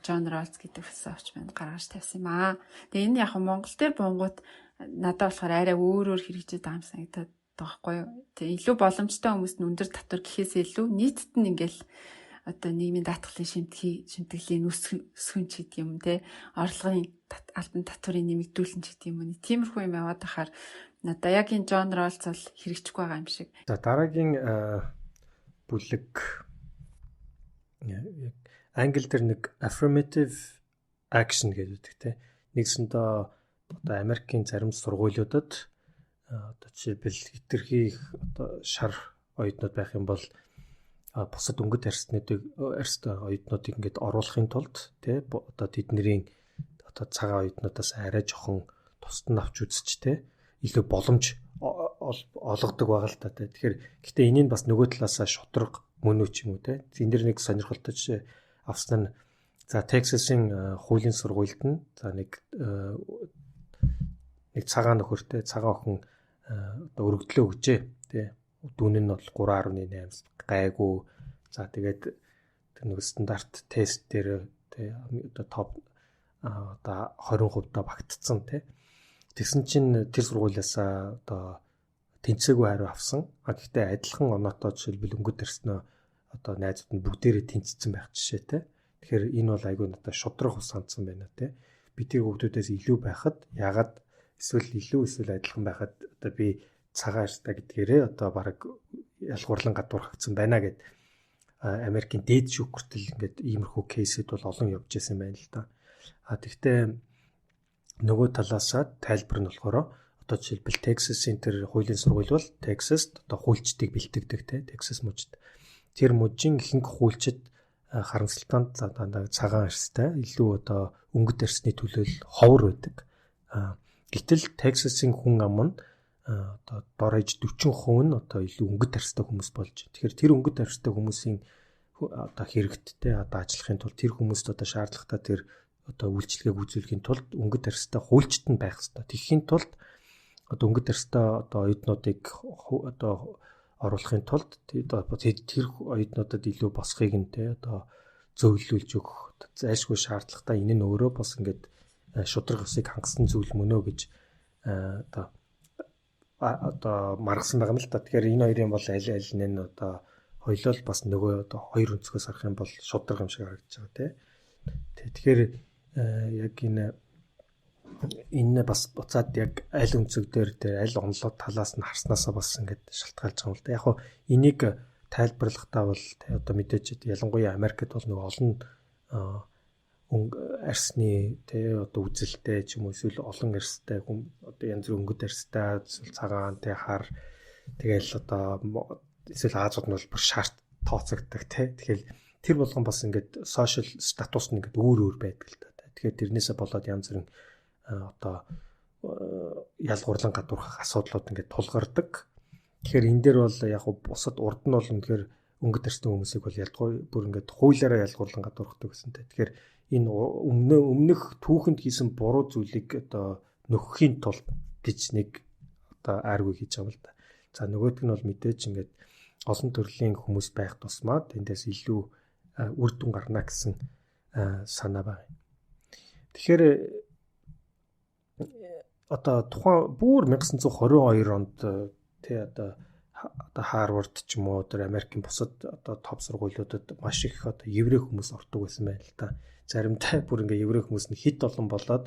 John Rawls гэдэг философч маань гаргаж тавьсан юм аа. Тэгээ энэ яг Монгол дээр бунгууд надад болохоор арай өөрөөр хэрэгжиж байгаа юм санагдаад байгаа байхгүй юу. Тэгээ илүү боломжтой хүмүүс нь өндөр татвар гэхээс илүү нийтэд нь ингээл одоо нийгмийн даатгалын шимтгэлийн өсгөн ч гэдэг юм те орлогын албан татврын нэмэгдүүлэн ч гэдэг юм. Тиймэрхүү юм яваад ахаар надаа яг энэ John Rawls бол хэрэгжихгүй байгаа юм шиг. За дараагийн бүлэг англи дээр нэг affirmative action гэдэг те нэгсэндээ одоо Америкийн зарим сургуулиудад одоо жишээлбэл хэтэрхий одоо шар оюутнууд байх юм бол бусад өнгөт арьстай оюутнуудыг ингээд оруулахын тулд тий одоо тэдний одоо цагаан оюутнуудаас арай жоохон тусдан авч үзэж тий илүү боломж олгодог байгаа л та. Тэгэхээр гэтээ энийг бас нөгөө талаасаа шудраг мөн үү ч юм уу тий. Энд дэр нэг сонирхолтой жишээ авсан нь за Texas-ийн хуулийн сургуульд нь за нэг цагаан нөхөртэй цагаан охин одоо өргөдлөө өгчээ тий. Дүүн нь бол 3.8 гайгүй. За тэгээд тэр нэг стандарт тест дээр тий одоо топ одоо 20% та багтцсан тий. Тэгсэн чинь тэр сургуулиас одоо тэнцээгүй хариу авсан. Гэхдээ адилхан оноотой жишээлбэл өнгөт арснаа одоо найзууд нь бүгдээрээ тэнцсэн байх жишээтэй. Тэгэхээр энэ бол айгүй надад шудраг ус хандсан байна тий. Би тэр хүүхдүүдээс илүү байхад ягаад эсвэл адилхан байхад одоо би цагаан арьстай гэдгээрээ одоо баг ялгуурлан гадуурхагдсан байна гэд Америкийн дээд шүүх хүртэл ингээд иймэрхүү кейсэд бол олон явж байсан байна л да. Тэгвэл нөгөө талаасаа тайлбар нь болохоор одоо жишээлбэл Texas-ийн тэр хуулийн сургууль бол Texas-д одоо хуульчдыг бэлтгэдэг те Texas мужид. Тэр мужийн ихэнх хуульчид харамсалтанд дандаа цагаан арьстай илүү одоо өнгөт арьсны төлөөл ховор байдаг. Гэтэл Texas-ийн хүн ам нь одоо дор хаяж 40% нь одоо илүү өнгөт тарьстай хүмүүс болж. Тэгэхээр тэр өнгөт тарьстай хүмүүсийн одоо хэрэгттэй одоо ажиллахын тулд тэр хүмүүст одоо шаардлагатай тэр одоо үйлчлэгийг үзүүлэхийн тулд өнгөт тарьстай хуульчт нь байх хэрэгтэй. Тэгэхийн тулд одоо өнгөт тарьстай одоо оюутнуудыг одоо оруулахын тулд тэр оюутнуудад илүү босхийг нь те одоо зөвлөлүүлж өгөх зайлшгүй шаардлагатай. Энэ нь өөрөө бас ингээд шудраг усыг хангасан зүйл мөнөө гэж одоо маргасан байгаа юм л та. Тэгэхээр энэ хоёрын бол аль нь одоо хоёлоо л бас нөгөө одоо хоёр өнцгөөс харах юм бол шудраг юм шиг харагдаж байгаа тий. Тэгэхээр яг энэ бас буцаад яг аль өнцөг дээр аль онолоо талаас нь харснаасаа бас ингээд шалтгаалж байгаа юм л да. Яг хоо энийг тайлбарлахдаа бол одоо мэдээж ялангуяа Америкт бол нөгөө олон арсны одоо үзэлтэй ч юм уу эсвэл олон арстай одоо янз бүрийн өнгөт арстай цагаан хар тэгэл одоо эсвэл Азууд нь бол бүр шарт тооцогддог тэгэхээр тэр болгон бас ингээд сошиал статус нь ингээд өөр байдаг л та. Тэгэхээр тэрнээсээ болоод янз бүрийн одоо ялгуурлан гадуурхах асуудлууд ингээд тулгардаг. Тэгэхээр энэ дээр бол яг бусад урд нь бол үнэхээр өнгөт арстай хүмүүсийг бол ялгуур бүр ингээд хуулиараа ялгуурлан гадуурхдаг гэсэн. Тэгэхээр энэ өмнөх түүхэнд хийсэн буруу зүйлийг одоо нөхөхийн тулд гэж нэг одоо айргүй хийж байгаа юм л да. За нөгөөх нь бол мэдээж ингээд олон төрлийн хүмүүс байх тусмаа тэндээс илүү үр дүн гарна гэсэн санаа байна. Тэгэхээр одоо тухайн бүр 1922 онд тий одоо Харвард ч юм уу тэр Америкийн бусад одоо топ сургуулиудад маш их одоо еврей хүмүүс ордог байсан байл л та. Заримдаа бүр ингээ еврей хүмүүс нь хит олон болоод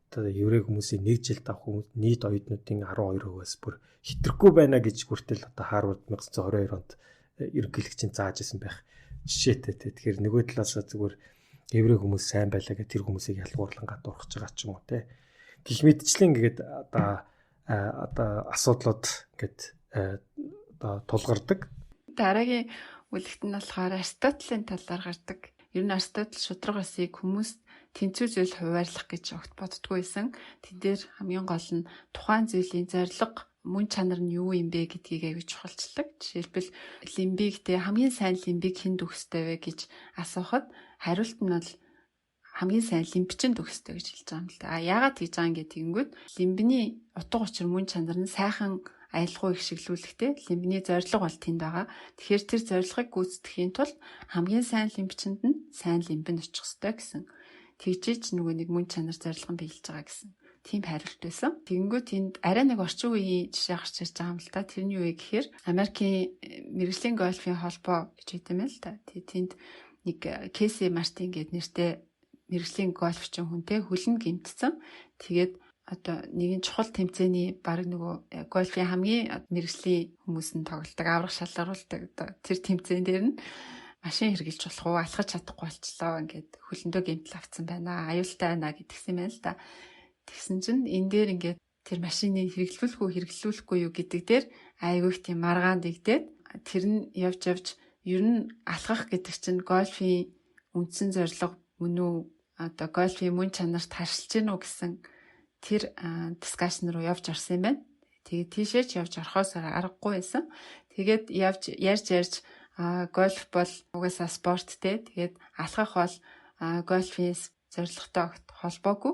одоо еврей хүмүүсийн нэг жилд авах хүмүүс нийт оюутнуудын 12%-аас бүр хитрхгүй байна гэж хүртэл одоо Харвард 1922 онд ерөнхийлөгчийн зааж исэн байх жишээтэй. Тэгэхээр нөгөө талаас зүгээр еврей хүмүүс сайн байлаа гэх тэр хүмүүсийг ялгуурлан гадуурхаж байгаа ч юм уу те. Гэх мэтчлэн ингээд одоо асуудлууд ингээд одоо тулгардаг. Дараагийн үлэгт нь болохоор Аристотелийн талаар гардаг. Ер нь Аристотель шудраг усыг хүмүүст тэнцүү зүйл хуваарлах гэж огт боддгоо байсан. Тэн дээр хамгийн гол нь тухайн зүйлийн зорилго, мөн чанар нь юу юм бэ гэдгийг аягүй чухалчилдаг. Жишээлбэл лимбигтэй хамгийн сайн лимбиг хэнд өгөхтэй вэ гэж асуухад хариулт нь бол хамгийн сайн лимбчэнд өгөхтэй гэж хэлж байгаа юм л да. Яагаад тэгж байгаа юм гэнгүүт лимбний утга учир мөн чанар нь сайхан аялгау их шиглүүлэхтэй лимбний зорилго бол тэнд байгаа. Тэгэхээр тэр зорилгыг гүйцэтгэхийн тулд хамгийн сайн лимбчэнд нь сайн лимб нь очих ёстой гэсэн. Тэгжээч нөгөө нэг мөн чанар зорилго нь биелж байгаа гэсэн. Тийм хариулт байсан. Тэгэнгүүт энд арай нэг орчин үеийн жишээ гарч ирж байгаа юм л да. Тэрний юу вэ гэхээр Америкийн мэргэжлийн гольфийн холбоо гэж хэдэм байл та. Тэнд нэг Кэси Мартин гэдэг нэртэй мэргэжлийн гольфчин хүнтэй хөлн гэмтсэн. Тэгээд одоо нэгэн чухал тэмцээний баг нөгөө гольфийн хамгийн мэргэжлийн хүмүүс нь тоглодог, аврах шалгаруулдаг одоо тэр тэмцээн дээр нь машин хэрглэж болох уу, алхаж чадахгүй болчлоо ингээд хөлөндөө гэмтэл авцсан байна. Аюултай байна гэдгсэн юм байна л да. Тэгсэн чинь энэ дээр ингээд тэр машиныг хэрэглүүлэхгүй юу гэдэг дээр айгүйх тийм маргаан дэгдээд тэр нь явж ер нь алхах гэдэг чинь гольфийн үндсэн зорилго мөн үү одоо гольфийн мөн чанарт харшилж гэнэ үү гэсэн тэр дискшн руу явж орсон юм байна. Тэгээд тийшээ ч явж орохоос аргагүй байсан. Тэгээд ярьж гольф бол угаасаа спорт те. Тэгээд алхах бол гольфийн зорилготой холбоогүй.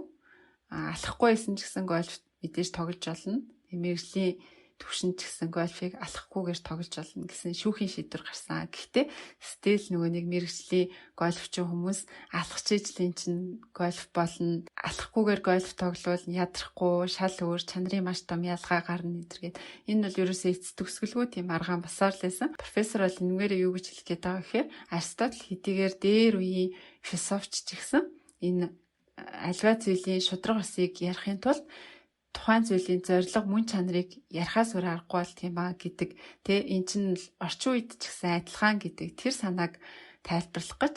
Алхахгүй байсан ч гэсэн гольф мэдээж тоглож болно. Мэргэжлийн төвшөнд ч гэсэн гольфыг алхахгүйгээр тоглож болно гэсэн шүүхийн шийдвэр гарсан. Гэхдээ стил нөгөө нэг мэргэжлийн гольфчин хүмүүс алхаж ижлийн чинь гольф болно. Алхахгүйгээр гольф тоглол ядрахгүй, шал өөр, чанарын маш том ялгаа гарна гэдэргээд энэ бол ерөөсөө эцэс төгсгөлгүй тийм аргаан басаар л байсан. Профессор бол энэгээр юу гэж хэлэх гээд байгаа гэхээр Аристотель хэдийгээр дээр үеийн философч ч гэсэн энэ альва зүйлийн шудраг усыг ярихын тулд тухайн зүйлийн зорилго мөн чанарыг ярихаас өөр аргагүй бол тийм ба гэдэг. Тэ эн чинь орчин үед ч гэсэн адилхан гэдэг тэр санааг тайлбарлах гэж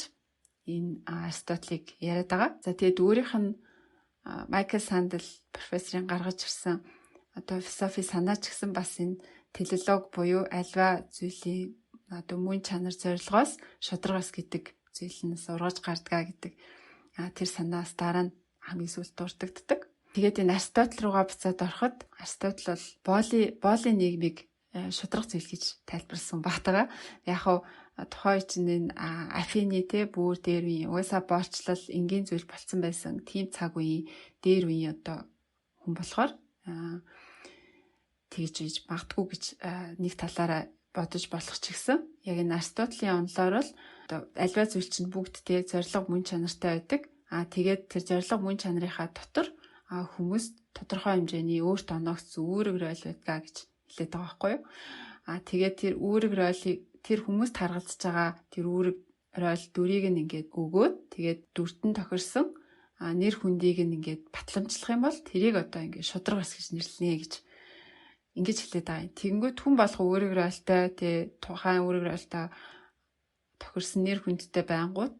энэ Аристотелийг яриад байгаа. За тэгээд өөрийнх нь Майкл Сандел профессорын гаргаж ирсэн одоо философи санаа ч гэсэн бас энэ телеолог буюу альва зүйлийн одоо мөн чанар зорилгоос шудрагаас гэдэг зүйлнээс ургаж гардгаа гэдэг тэр санаас дараа нь хамгийн сүүлд дурддагддаг. Тэгээд энэ Аристотель руугаа буцаад ороход Аристотель бол боолын нийгмийг шударга зүйл гэж тайлбарласан багтаага. Яг хав тухайн үеийн Афины те бүр дээр үеийн угаасаа боолчлол энгийн зүйл болцсон байсан. Тийм цаг үеийн дээр үеийн одоо хүн болохоор тэгж ийж магтгүй гэж нэг талаараа бодож болох ч гэсэн яг энэ Аристотелийн онолоор бол одоо альва зүйл чинь бүгдтэй зориг мөн чанартай байдаг. Тэгээд тэр зориг мөн чанарынхаа дотор хүмүүс тодорхой хэмжээний өөрт оногц үүрэг роль байдгаа гэж хэлээд байгаа байхгүй юу? Тэгээд тэр үүрэг ролийг тэр хүмүүст харгалзаж байгаа тэр үүрэг роль дүрийг нь ингээд өгөөд тэгээд дүртэн тохирсон нэр хүндийг нь ингээд батламжлах юм бол тэрийг одоо ингээд шударга бас гэж нэрлэнэ гэж ингэж хэлээд байгаа юм. Тэгэнгүүт хүн болох үүрэг ролтой тухайн үүрэг ролтой тохирсон нэр хүндтэй байнгут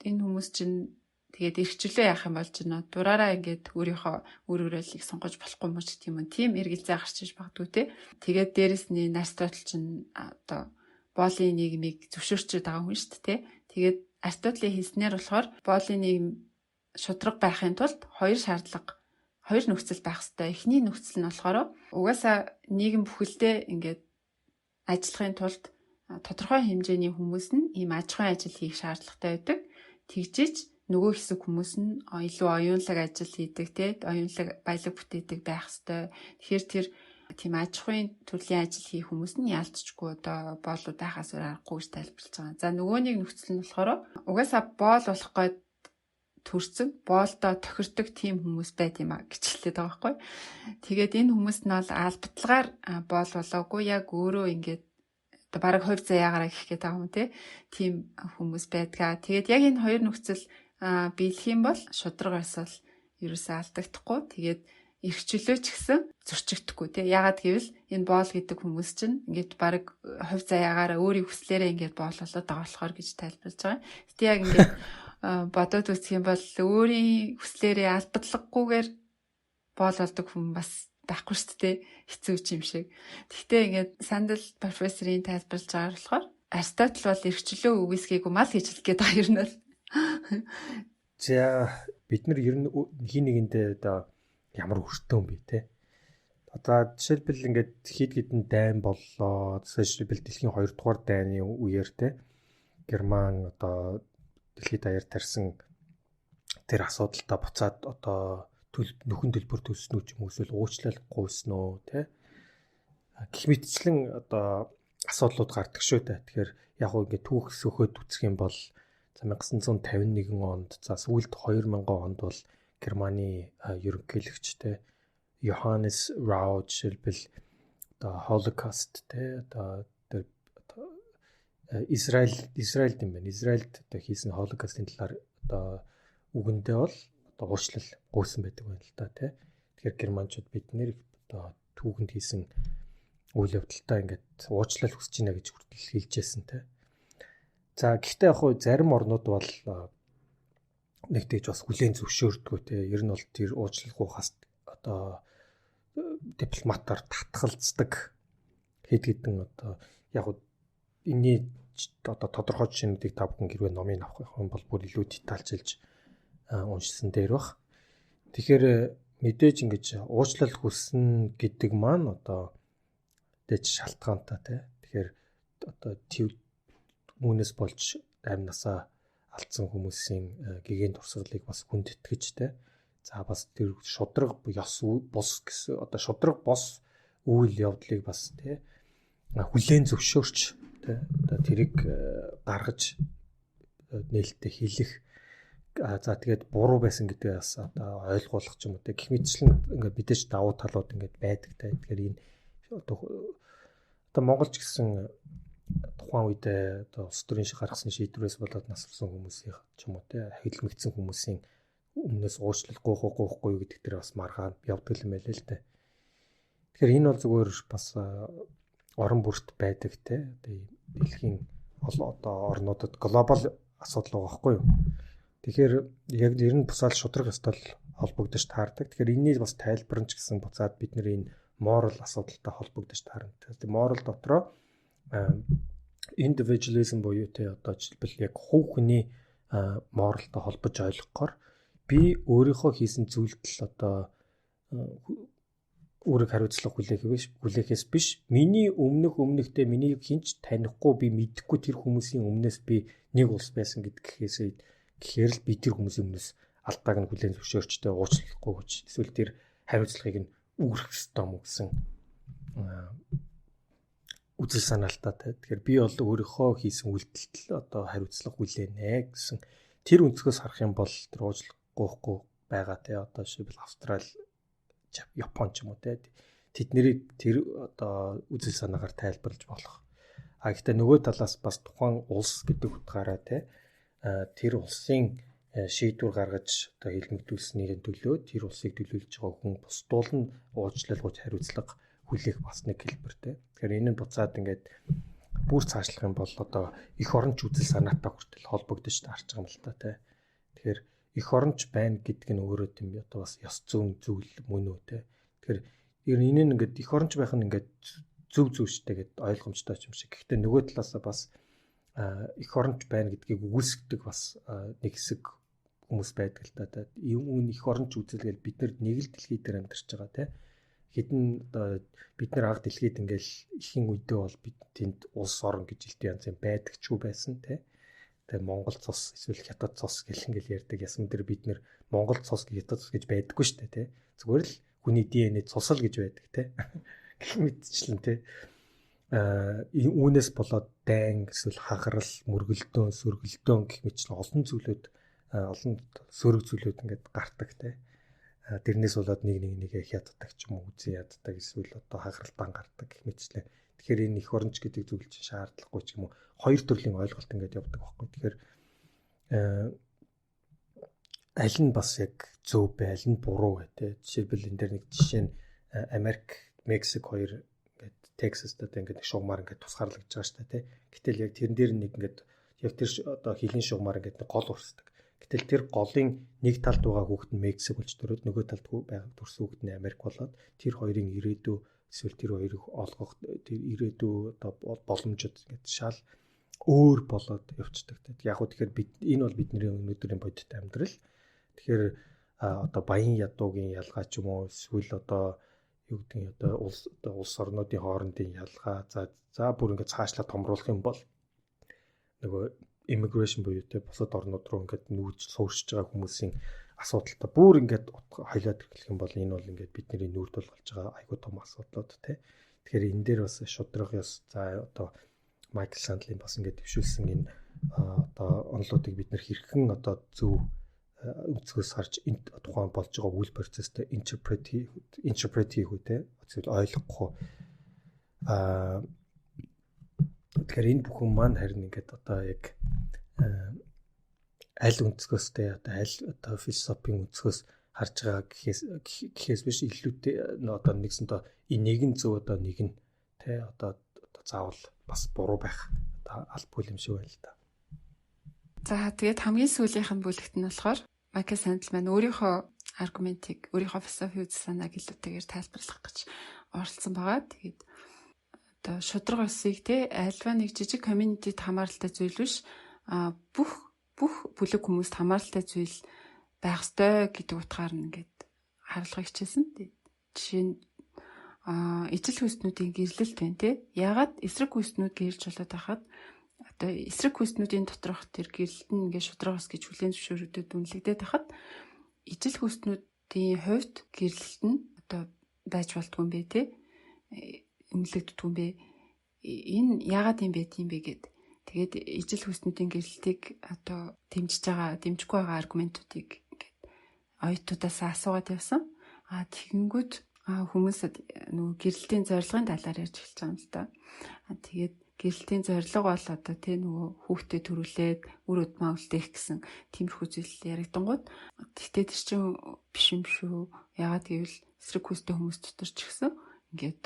энэ хүмүүс чинь тэгээд эрхчлөө яах юм бол ч нөө дураараа ингээд өөрийнхөө үүрэг ролийг сонгож болохгүй юм ч тийм үү. Тийм эргэлзээ гарч иж багтгүй те. Тэгээд дээрэс нь Аристотель чинь одоо боолын нийгмийг зөвшөөрчөд байгаа хүн шүү дээ. Тэгээд Аристотелийн хэлснээр болохоор боолын нийгэм шударга байхын тулд хоёр нөхцөл байх хэрэгтэй. Эхний нөхцөл нь болохоор угаасаа нийгэм бүхэлдээ ингээд ажиллахын тулд тодорхой хэмжээний хүмүүс нь ийм аж ахуйн ажил хийх шаардлагатай байдаг. Тэгжиж нөгөө хэсэг хүмүүс нь илүү оюунлаг ажил хийдэг, оюунлаг баялаг бүтээдэг байх хэрэгтэй. Тэгэхээр тэр тийм аж ахуйн төрлийн ажил хийх хүмүүс нь яалтчгүй одоо боолууд байхаас аргагүй гэж тайлбарлаж байгаа. За нөгөө нэг нөхцөл нь болохоор угаасаа боол болох гээд төрсөн, боолдоо тохирдог тийм хүмүүс байт юм а гэж хэлээд байгаа байхгүй. Тэгээд энэ хүмүүс нь бол албатлагаар боол болоогүй яг өөрөө ингээд одоо бараг хувь заяагаараа гэх гээд байгаа юм тийм хүмүүс байдгаа. Тэгээд яг энэ хоёр нөхцөл биелэх юм бол шударгаас бол ерөөсөө алдагдахгүй. Тэгээд эрхчлөө ч гэсэн зөрчигдөхгүй ягаад гэвэл энэ боол гэдэг хүмүүс чинь ингээд бараг хувь заяагаараа өөрийн хүслээрээ ингээд боол болоод байгаа болохоор гэж тайлбарлаж байгаа. Гэтэ яг ингээд бодоод үзэх юм бол өөрийн хүслээрээ албадлаггүйгээр боол болдог хүн бас байхгүй шүү дээ. Хэцүү юм шиг. Гэхдээ ингээд Сандал профессорын тайлбарлаж байгаа болохоор Аристотель бол эрхчлөө үгүйсгээгүй мал гэж хэлэх гээд байгаа юм байна. За бид нар ер нь хин нэгэндээ одоо ямар өртөө юм бэ те. Одоо жишээлбэл ингээд хэд хэдэн дайн боллоо. Жишээлбэл дэлхийн 2 дугаар дайны үеэр те Герман одоо дэлхийд даяар тарьсан тэр асуудалтай буцаад одоо нөхөн төлбөр төлснө үү юм эсвэл уучлал гуйсноо те. Гэх мэтчлэн одоо асуудлууд гардаг шүү дээ. Тэгэхээр яг уу ингээд түүх сөхөд үсэх юм бол 1951 онд за сүүлд 2000 онд бол Германы ерөнхийлөгчтэй Johannes Rau жишээлбэл одоо Holocaust те одоо Израиль юм байна. Израильд одоо хийсэн Holocaust-ын талаар одоо үгэндээ бол одоо уучлал гуйсан байдаг байна л да тий. Тэгэхээр германчууд бид нэр одоо түүхэнд хийсэн үйл явдалтай ингээд уучлал хүсэж байна гэж хүртэл хэлжсэн тий. За гэхдээ яг хуу зарим орнууд бол нэг тэгж бас хүлээн зөвшөөрдгөө тий. Ер нь бол тэр уучлал гуйхаас одоо дипломатаар татгалздаг хэд хэдэн одоо яг хуу энэний одоо тодорхой жишээнүүдийг та бүхэн хэрвээ номыг авах юм бол бүр илүү детальчилж уншсан дээр бах. Тэгэхээр мэдээж ингэж уучлал хүснэ гэдэг маань одоо дэж шалтгаантай тий. Тэгэхээр одоо түүнээс болж амнасаа алдсан хүмүүсийн гэгээн дурсгалыг бас хүндэтгэж тий. За бас тэр шудраг ёс бус гэсэн одоо шудраг бос үйл явдлыг бас тий хүлээн зөвшөөрч тий одоо тэрийг гаргаж нээлттэй хэлэх за тэгээд буруу байсан гэдгээ бас одоо ойлгуулах ч юм уу тий гэх мэтчлэн ингээд мэдээж давуу талууд ингээд байдаг тий. Тэгэхээр энэ одоо Монголч гэсэн тухайн үед одоо улс төрийн шиг гаргасан шийдвэрээс болоод насварсан хүмүүсийн ч юм уу тий хэлмэгдсэн хүмүүсийн өмнөөс уучлал гуйхгүй гэдэг дээр бас маргаан явдаг юм байл л дээ. Тэгэхээр энэ бол зүгээр бас орон бүрт байдаг тий дэлхийн одоо орнуудад глобал асуудал байгаа байхгүй юу. Тэгэхээр яг ер нь бусаал шудраг ёстой холбогдож таардаг. Тэгэхээр энэний бас тайлбар нь ч гэсэн буцаад бид нэр энэ moral асуудалтай холбогдож таарна. Тэгэхээр moral дотроо individualism буюу тий одоо жишээлбэл яг хувь хүний moralтай холбож ойлгохоор би өөрийнхөө хийсэн зүйлдэл одоо үүрэг хариуцлага хүлээхээс биш миний өмнөхтэй миний хинч танихгүй би мэдэхгүй тэр хүмүүсийн өмнөөс би нэг улс байсан гэхээр л би тэр хүмүүсийн өмнөөс алдааг нь хүлээн зөвшөөрчтэй уучлахгүй гэж эсвэл тэр хариуцлагыг нь үүрэх ёстой юм гэсэн үзэл санаалтаатай. Тэгэхээр би бол өөрийнхөө хийсэн үйлдэлд одоо хариуцлага хүлээнэ гэсэн тэр өнцгөөс харах юм бол тэр уучлахгүй байгаа те одоо шийдэл Австрали, Япон ч юм уу те тэдний тэр одоо үзэл санаагаар тайлбарлаж болох. Гэхдээ нөгөө талаас бас тухайн улс гэдэг утгаараа те тэр улсын шийдвэр гаргаж одоо хэлмэгдүүлсний төлөө тэр улсыг төлөөлж байгаа хүн бусдуул нь уучлалгүйж хариуцлага хүлээх бас нэг хэлбэртэй. Тэгэхээр энэ нь буцаад ингээд бүр цаашлах юм бол одоо эх оронч үзэл санаатай хүртэл холбогдож таарч байгаа юм л та тий. Тэгэхээр эх оронч байна гэдэг нь өөрөө тийм одоо бас ёс зүйн зүйл мөн үү тий. Тэгэхээр энэ нь ингээд эх оронч байх нь ингээд зөв штэ гэд ойлгомжтой юм шиг. Гэхдээ нөгөө талаасаа бас эх оронч байна гэдгийг үгүйсгдэг бас нэг хэсэг хүмүүс байдаг л та. Үүн эх оронч үзэлгээл бид нар нэг л дэлхий дээр амьдарч байгаа тий. Хэдэн одоо бид нар анх дэлхийд ингээл ихэн үедээ бол бид тэнд улс орон гэж илтээ янзын байдагчгүй байсан тий. Тэгээ Монгол цус эсвэл Хятад цус гэл ингээл ярьдаг ясам дээр бид нар Монгол цус Хятад цус гэж байдаггүй шүү дээ тий. Зүгээр л хүний ДНХ цусал гэж байдаг тий. Гэх мэтчлэн тий. Үүнээс болоод дайн эсвэл хаграл, мөргөлдөөн, сөргөлдөөн гэх мэтлэн олон зүйлүүд олон сөрөг зүйлүүд ингээд гардаг тий. Тэрнээс болоод нэг хятаддаг ч юм уу үзэн яддаг эсвэл одоо хагралтан гардаг гэх мэтчлээ. Тэгэхээр энэ эх оронч гэдэг зүйл чинь шаардлагагүй ч юм уу хоёр төрлийн ойлголт ингээд явдаг байхгүй. Тэгэхээр аль нь бас яг зөв бай, аль нь буруу бай тэ. Жишээлбэл энэ дээр нэг жишээ нь Америк, Мексик хоёр ингээд Texas дээр ингээд шугамар ингээд тусгаарлагдж байгаа шүү дээ тэ. Гэтэл яг тэрэн дээр нэг ингээд яг тэр одоо хилийн шугамар ингээд гол урсдаг. Гэтэл тэр голын нэг талд байгаа хүүхэд нь Мексик болж төрөөд нөгөө талд байгаа төрсөн хүүхэд нь Америк болоод тэр хоёрын ирээдүй эсвэл тэр хоёрыг олгох тэр ирээдүй одоо боломжууд ингээд шал өөр болоод явцдаг. Яг уу тэгэхээр энэ бол бидний өнөөдрийн бодит амьдрал. Тэгэхээр одоо баян ядуугийн ялгаа ч юм уу эсвэл одоо юу гэдгийг одоо улс орнуудын хоорондын ялгаа за бүр ингээд цаашлаа томруулах юм бол нөгөө immigration буюу те бусад орнууд руу ингээд нүүж сууршиж байгаа хүмүүсийн асуудалтай бүр ингээд хайлаад эхлэх юм бол энэ бол ингээд бидний нүүрд болж байгаа айгүй том асуудлууд те. Тэгэхээр энэ дээр бас шудраг ёс за одоо Майкл Сандлын бас ингээд төвшүүлсэн энэ одоо онолуудыг бид нэр хэрхэн одоо зөв өнцгөөс харж энэ тухайн болж байгаа үйл процесстэй интерпрет хийх үү те зөв ойлгохгүй тэгэхээр энэ бүхэн маань харин ингээд одоо яг аль өнцгөөстэй одоо аль одоо философийн өнцгөөс харж байгаа гэхээс биш илүүтэй одоо нэгсэнтэй энэ нэг нь зөв одоо нэг нь те одоо заавал бас буруу байх одоо албагүй юм шиг байна л да. За тэгээд хамгийн сүүлийнх нь бүлэгт нь болохоор Майкл Сандл маань өөрийнхөө аргументыг өөрийнхөө философи үзэл санааг илүүтэйгээр тайлбарлах гэж оролцсон байгаа. Тэгээд одоо шудраг усыг те альва нэг жижиг community-д хамааралтай зүйл биш бүх бүлэг хүмүүст хамааралтай зүйл байх ёстой гэдэг утгаар нь ингээд харуулга хичээсэн. Жишээ нь ижил хүйстнүүдийн гэрлэлт байна те. Ягаад эсрэг хүйстнүүд гэрж болоод байхад одоо эсрэг хүйстнүүдийн доторх тэр гэрлэлт нь ингээд шудраг ус гэж хүлээн зөвшөөрөгдөд үнэлэгдээд байхад ижил хүйстнүүдийн хувьд гэрлэлт нь одоо байж болтгүй юм бэ те. Үнэлэгддэг юм бэ. Энэ яагаад юм бэ тийм бэ гэд. Тэгээд ижил хүйстнүүдийн гэрлэлтийг одоо дэмжихгүй байгаа аргументуудыг ингээд оюутнуудаас асуугаад явсан. Тэгэнгүүт хүмүүсд нөгөө гэрлэлтийн зорилгын талаар ярьж эхэлж байгаа юм л да. Тэгээд гэрлэлтийн зорилго бол одоо тий нөгөө хүүхдэд төрүүлээд үр удмаа үлдээх гэсэн тиймэрхүү зүйл яригдангууд. Тэгтээ тэр чинь биш юм шүү. Яагаад гэвэл эсрэг хүйстэй хүмүүс дотор ч гэсэн ингээд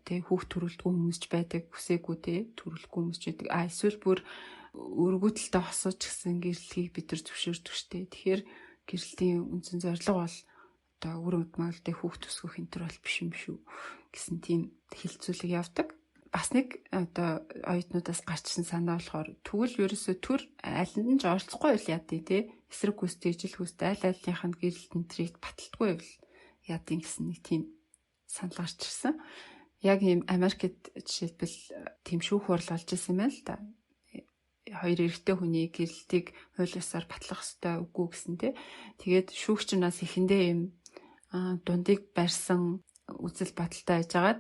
тэг хүүхд төрүүлдэггүй хүмүүс ч байдаг, хүсээгүй тэг төрүүлэхгүй хүмүүс ч байдаг. Эсвэл бүр өргөдөлтөй хосооч гэсэн гэрлэлийг бид нар зөвшөөрдөг штэ. Тэгэхээр гэрлэлтийн үндсэн зорилго бол одоо үр удмаалтай хүүхд төсгөх энэ төр бол биш юм шүү гэсэн тийм хэлцүүлэг явдаг. Бас нэг одоо оюутнуудаас гарчсан санаа болохоор тэгвэл ерөөсөө төр аль нь ч оролцохгүй л яа тий эсрэг хүстэй ижил хүстэй аль алийнхаа гэрлэлтэн трийг баталдаггүй байвал яадын гэсэн нэг тийм санал гарч ирсэн. Яг ийм Америкт жишээлбэл тийм шүүх хурал болж исэн юм байна л да. Хоёр эрэгтэй хүний гэрэлтийг хууль ёсоор батлах ёстой үгүй гэсэн тий. Тэгээд шүүгч нас эхэндээ ийм дундыг барьсан үзэл бодолтой байжгаад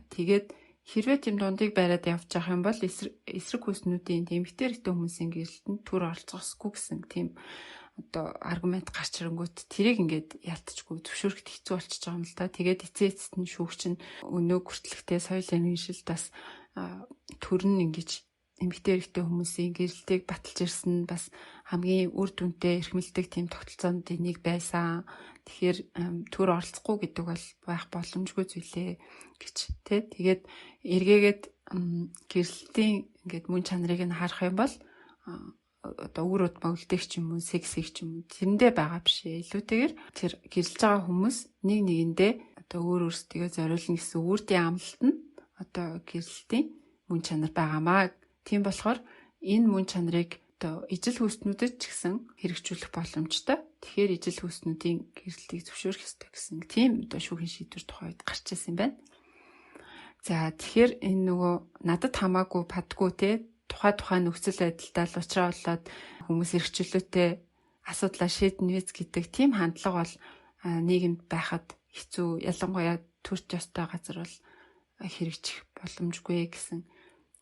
тэгээд хэрвээ тийм дундыг бариад явж байгаа юм бол эсрэг хүснүүдийн эмэгтэй эрэгтэй хүмүүсийн гэрэлтэнд түр оролцохгүй гэсэн тийм одоо аргумент гарч ирэнгүүт тэрийг ингээд ялтчгүй зөвшөөрөхд хэцүү болчихж байгаа юм л да. Тэгээд эцээ эцэст нь шүүгч нь өнөө хүртэлхтэй соёл иргэншилд бас төрн ингэж эмэгтэй эрэгтэй хүмүүсийн гэрэлтийг баталж ирсэн бас хамгийн үр дүнтэй эрхмэлдэг тийм тогтолцоонд энийг байсан. Тэгэхээр түр оролцохгүй гэдэг бол байх боломжгүй зүйлээ гэж тий. Тэгээд эргээгээд гэрэлтийн ингээд мөн чанарыг нь харах юм бол одоо үр удмаа үлдээх ч юм уу, сексийг ч юм уу тэрэндээ байгаа биш ээ. Илүүтэйгээр тэр гэрэлж байгаа хүмүүс нэг нэгэндээ одоо өөр өөрсдөө зориулна гэсэн үүртийн амлалт нь одоо гэрэлтийн мөн чанар байгаамаа. Тийм болохоор энэ мөн чанарыг одоо ижил хүйстнүүдэд ч гэсэн хэрэгжүүлэх боломжтой. Тэгэхээр ижил хүйстнүүдийн гэрэлтийг зөвшөөрөх ёстой гэсэн тийм одоо шүүхийн шийдвэр тухайд гарч ирсэн юм байна. За тэгэхээр энэ нөгөө надад хамаагүй падгүй те тухай нөхцөл байдалтай л уучраа болоод хүмүүс эрхчлөлтөй асуудлаа шийднэ виз гэдэг тийм хандлага бол нийгэмд байхад хэцүү. Ялангуяа төрч ёстой газар бол хэрэгжих боломжгүй гэсэн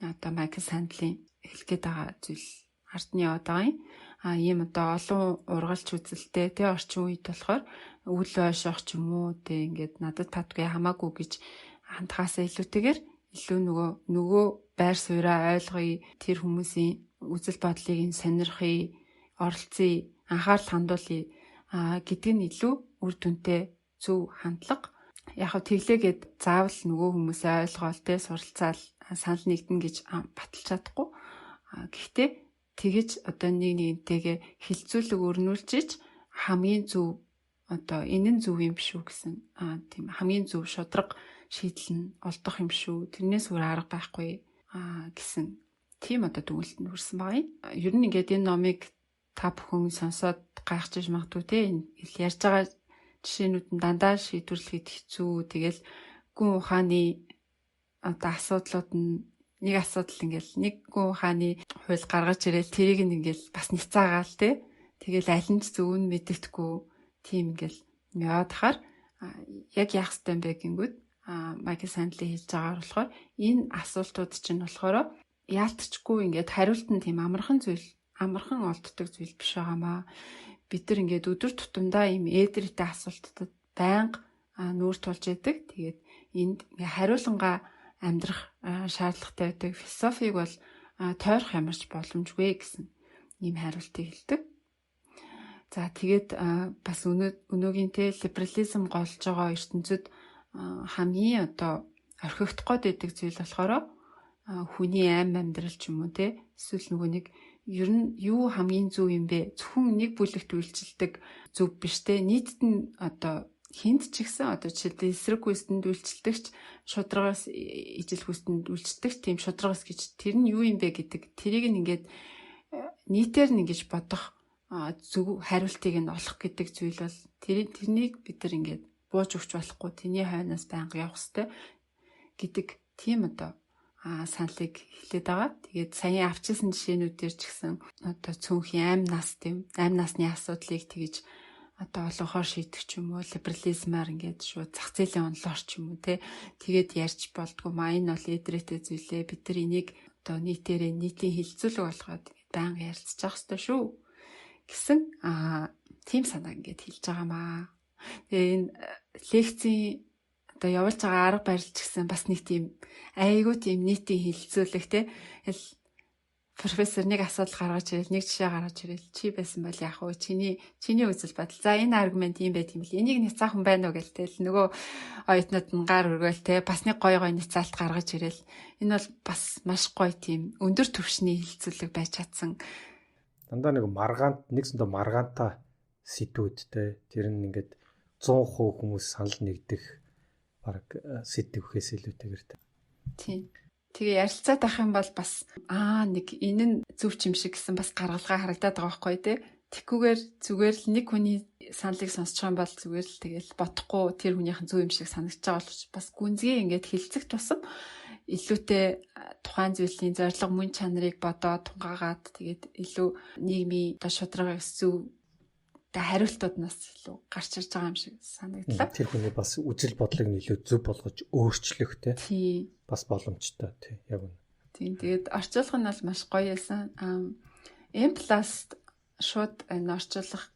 одоо Майкл Сандлын хэлгээд байгаа зүйл ардны яваад байгаа юм. Ийм одоо олон ургалч үзэлтэй тэ орчин үед болохоор үл ойшоох ч юм уу тэ ингээд надад падгүй хамаагүй гэж хандхаасаа илүүтэйгээр илүү нөгөө байр сууриа ойлгоё, тэр хүмүүсийн үзэл бодлыг нь сонирхъя, оролцъё, анхаарал хандуулъя гэдэг нь илүү үр дүнтэй зөв хандлага. Яг хөө тэглээгээд заавал нөгөө хүмүүсээ ойлгоол тэ суралцаал санал нэгдэн гэж баталж чадахгүй. Гэхдээ тэгэж одоо нэг нэгнтэйгээ хилцүүлэг өрнүүлжиж хамгийн зөв одоо энэ нь зөв юм биш үү гэсэн тийм хамгийн зөв шударга шийдэл нь олдох юм шүү. Тэрнээс өөр арга байхгүй гэсэн тийм одоо дүгнэлтэнд хүрсэн байгаа юм. Ер нь ингээд энэ номыг та бүхэн сонсоод гайхаж магадгүй те ярьж байгаа жишээнүүд нь дандаа шийдвэрлэхэд хэцүү. Тэгэл гүн ухааны одоо асуудлууд нь нэг асуудал ингээл нэг гүн ухааны хууль гаргаж ирэл тэрийг ингээл бас ницаагаал те. Тэгэл аль нь зөв нь мэддэхгүй тийм ингээл яваад хахаар яг яах ёстой юм бэ гингүүд Майкл Сандли хэлж байгаагаар болохоор энэ асуултууд чинь болохоор яалтчгүй ингээд хариулт нь тийм амархан олддог зүйл биш байгаамаа. Бид нар ингээд өдөр тутамдаа ийм ээдрэтэ асуултуудад байнга нүүр тулж яадаг. Тэгээд энд хариулангаа амьдрах шаардлагатай байдаг. Философиг бол тойрох ямарч боломжгүй гэсэн ийм хариултыг хэлдэг. За тэгээд бас өнөөгийн те либерализм голж байгаа ертөнцид хамгийн одоо орхигдох гээд байдаг зүйл болохоор хүний аим амьдрал ч юм уу те эсвэл нөгөө нэг ер нь юу хамгийн зөв юм бэ? Зөвхөн нэг бүлэгт үйлчилдэг зөв биш те нийтэд нь одоо хинт ч гэсэн одоо жишээлбэл эсрэг хүстэнд үйлчилдэгч шударгаас ижил хүстэнд үйлчилдэгч тийм шударгаас гэж тэр нь юу юм бэ гэдэг тэрийг нь ингээд нийтээр нь ингэж бодох зөв хариултыг нь олох гэдэг зүйл бол тэрнийг бид нар ингээд бууж өгч болохгүй тэний хойноос байнга явах хэрэгтэй гэдэг тийм одоо саналыг хэлээд байгаа. Тэгээд саяхан авчирсан жишээнүүдээр ч гэсэн одоо цөөнхийн амь насны асуудлыг тэгж одоо олонхоор шийдэх ч юм уу либерализмаар ингээд шууд зах зээлийн онолоор ч юм уу тэгээд ярьж болдгоо маа энэ бол эдрэтэй зүйлээ бид нар энийг одоо нийтийн хилцүүлэг болгоод байнга ярилцчих хэрэгтэй шүү гэсэн тийм санааг ингээд хэлж байгаамаа. Тэгээ энэ лекцийн одоо явуулж байгаа арга барил ч гэсэн бас нэг тийм айгүй тийм нийтийн хилцүүлэг профессор нэг асуудал гаргаж ирэл нэг жишээ гаргаж ирэл чи байсан бол яах вэ чиний үзэл бодол за энэ аргумент юм байт юм л энийг няцаахан байна уу гэлтэл нөгөө оюутнууд нь гар өргөөл бас нэг гой няцаалт гаргаж ирэл энэ бол бас маш гоё тийм өндөр түвшний хилцүүлэг байж чадсан. Дандаа нэг маргаантай сэдвүүд тэр нь ингээд 100% хүмүүс санал нэгдэх баг сэдвэхээс илүүтэйгээр тийм. Тэгээ ярилцаад авах юм бол бас нэг энэ нь зөв ч юм шиг гэсэн бас гаргалгаа харагдаад байгаа байхгүй тий. Тэггүйгээр зүгээр л нэг хүний саналыг сонсч байгаа юм бол зүгээр л тэгэл бодохгүй тэр хүнийхэн зөв юм шиг санагдаж байгаа боловч бас гүнзгий ингээд хилцэх тусам илүүтэй тухайн зүйлийн зорилго мөн чанарыг бодоод тунгаагаад тэгээд илүү нийгмийн шударгаас зөв хариултууднаас илүү гарч ирж байгаа юм шиг санагдлаа. Тэр хүний бас үжил бодлыг илүү зөв болгож өөрчлөх те. Тийм. Бас боломжтой тий. Яг үнэ. Тийм. Тэгээд орчуулга нь бол маш гоё байсан. M+ шууд энэ орчуулга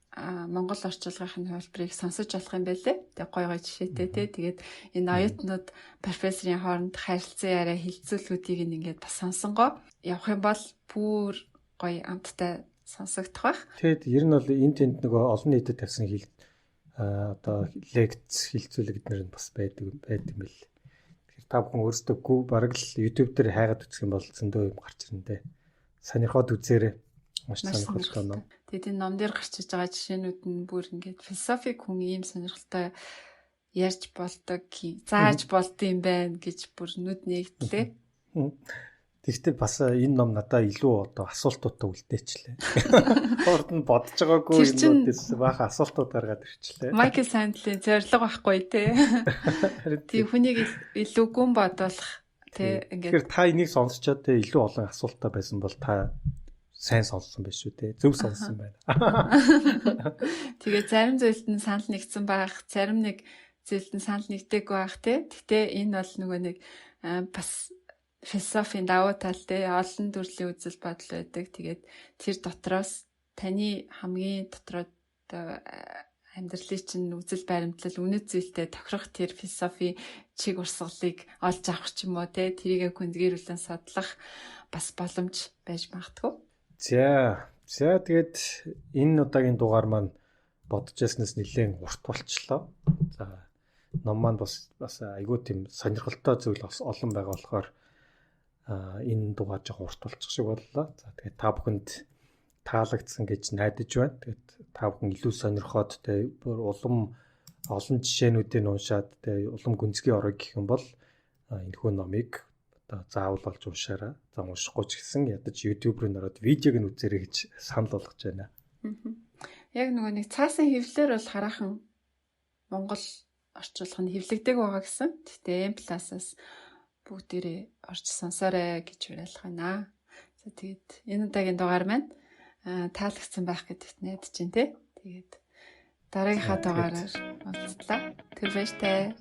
Монгол орчуулгын хөлбрийг сонсож болох юм байлээ. Тэгээ гоё гоё жишээтэй тий. Тэгээд энэ оюутнууд профессорын хооронд харилцан яриа хилцүүлгүүдийг ингээд бас сонсонгоо явах юм бол бүр гоё амттай сонсогдох байх. Тэгэд ер нь бол энэ тэнд нөгөө олон нийтэд тавьсан одоо лекц хилцүүлэг гэднэр нь бас байдаг юм бэл. Тэгэхээр та бүхэн өөрсдөө бараг л YouTube дээр хайгаад үзэх юм бол зөндөө юм гарч ирнэ дээ. Сонирхоод үзээрэй. Маш сонирхолтой ном. Тэгээд энэ ном дээр гарч иж байгаа жишээнүүд нь бүр ингээд философик хүн ийм сонирхолтой ярьж болдог, зааж болдсон юм байна гэж бүр нүд нэгтлээ. Тэгвэл бас энэ ном надад илүү одоо асуултуудтай үлдээчлээ. Хурд нь бодож байгаагүй юмнуудээс баахан асуултууд гаргаад ирчлээ. Майкл Сандлийн зорилго байхгүй тий. Тийм хүнийг илүү гүн бодуулах тий Тэгэхээр ингээд та энийг сонсчоод тий илүү олон асуултаа байсан бол та сайн сонссон байх шүү тий. Зөв сонссон байна. Тэгээ зарим зүйлд нь санал нэгдсэн байх, зарим нэг зүйлд нь санал нэгдээгүй байх тий. Гэтэ энэ бол нөгөө нэг бас философийн давуу талтай олон төрлийн үзэл бодол байдаг. Тэгээд тэр дотроос таны хамгийн дотроо амьдралын чинь үзэл баримтлал үнэт зүйлтэй тохирох тэр философи чиг урсгалыг олж авах ч юм уу те тэрийг гүнзгийрүүлэн судлах бас боломж байж магадгүй. За тэгээд энэ удаагийн дугаар маань бодож яснаас нэлээд урт болчлоо. За ном маань бас айгүй тийм сонирхолтой зүйл бас олон байгаа болохоор энэ дугаар жоохон урт болчих шиг боллоо. За тэгээд та бүхэнд таалагдсан гэж найдаж байна. Тэгээд та бүхэн илүү сонирхоод тэгээд олон жишээнүүдийг уншаад тэгээд улам гүнзгий орё гэх юм бол энэхүү номыг одоо заавал олж уншаарай. За уншихгүй ч гэсэн ядаж YouTube руу нөрөөд видеог нь үзээрэй гэж санал болгож байна. Яг нөгөө нэг цаасан хэвлэлээр бол хараахан Монгол орчуулга нь хэвлэгдэг байгаа гэсэн. Гэтэ M+-аас бүгдээрээ орж сонсоорой гэж уриалах байна. За тэгээд энэ удаагийн дугаар маань таалагдсан байх гэдэгт найдаж байна те. Тэгээд дараагийнхаа дугаараар уулзлаа. Тэр баяртай.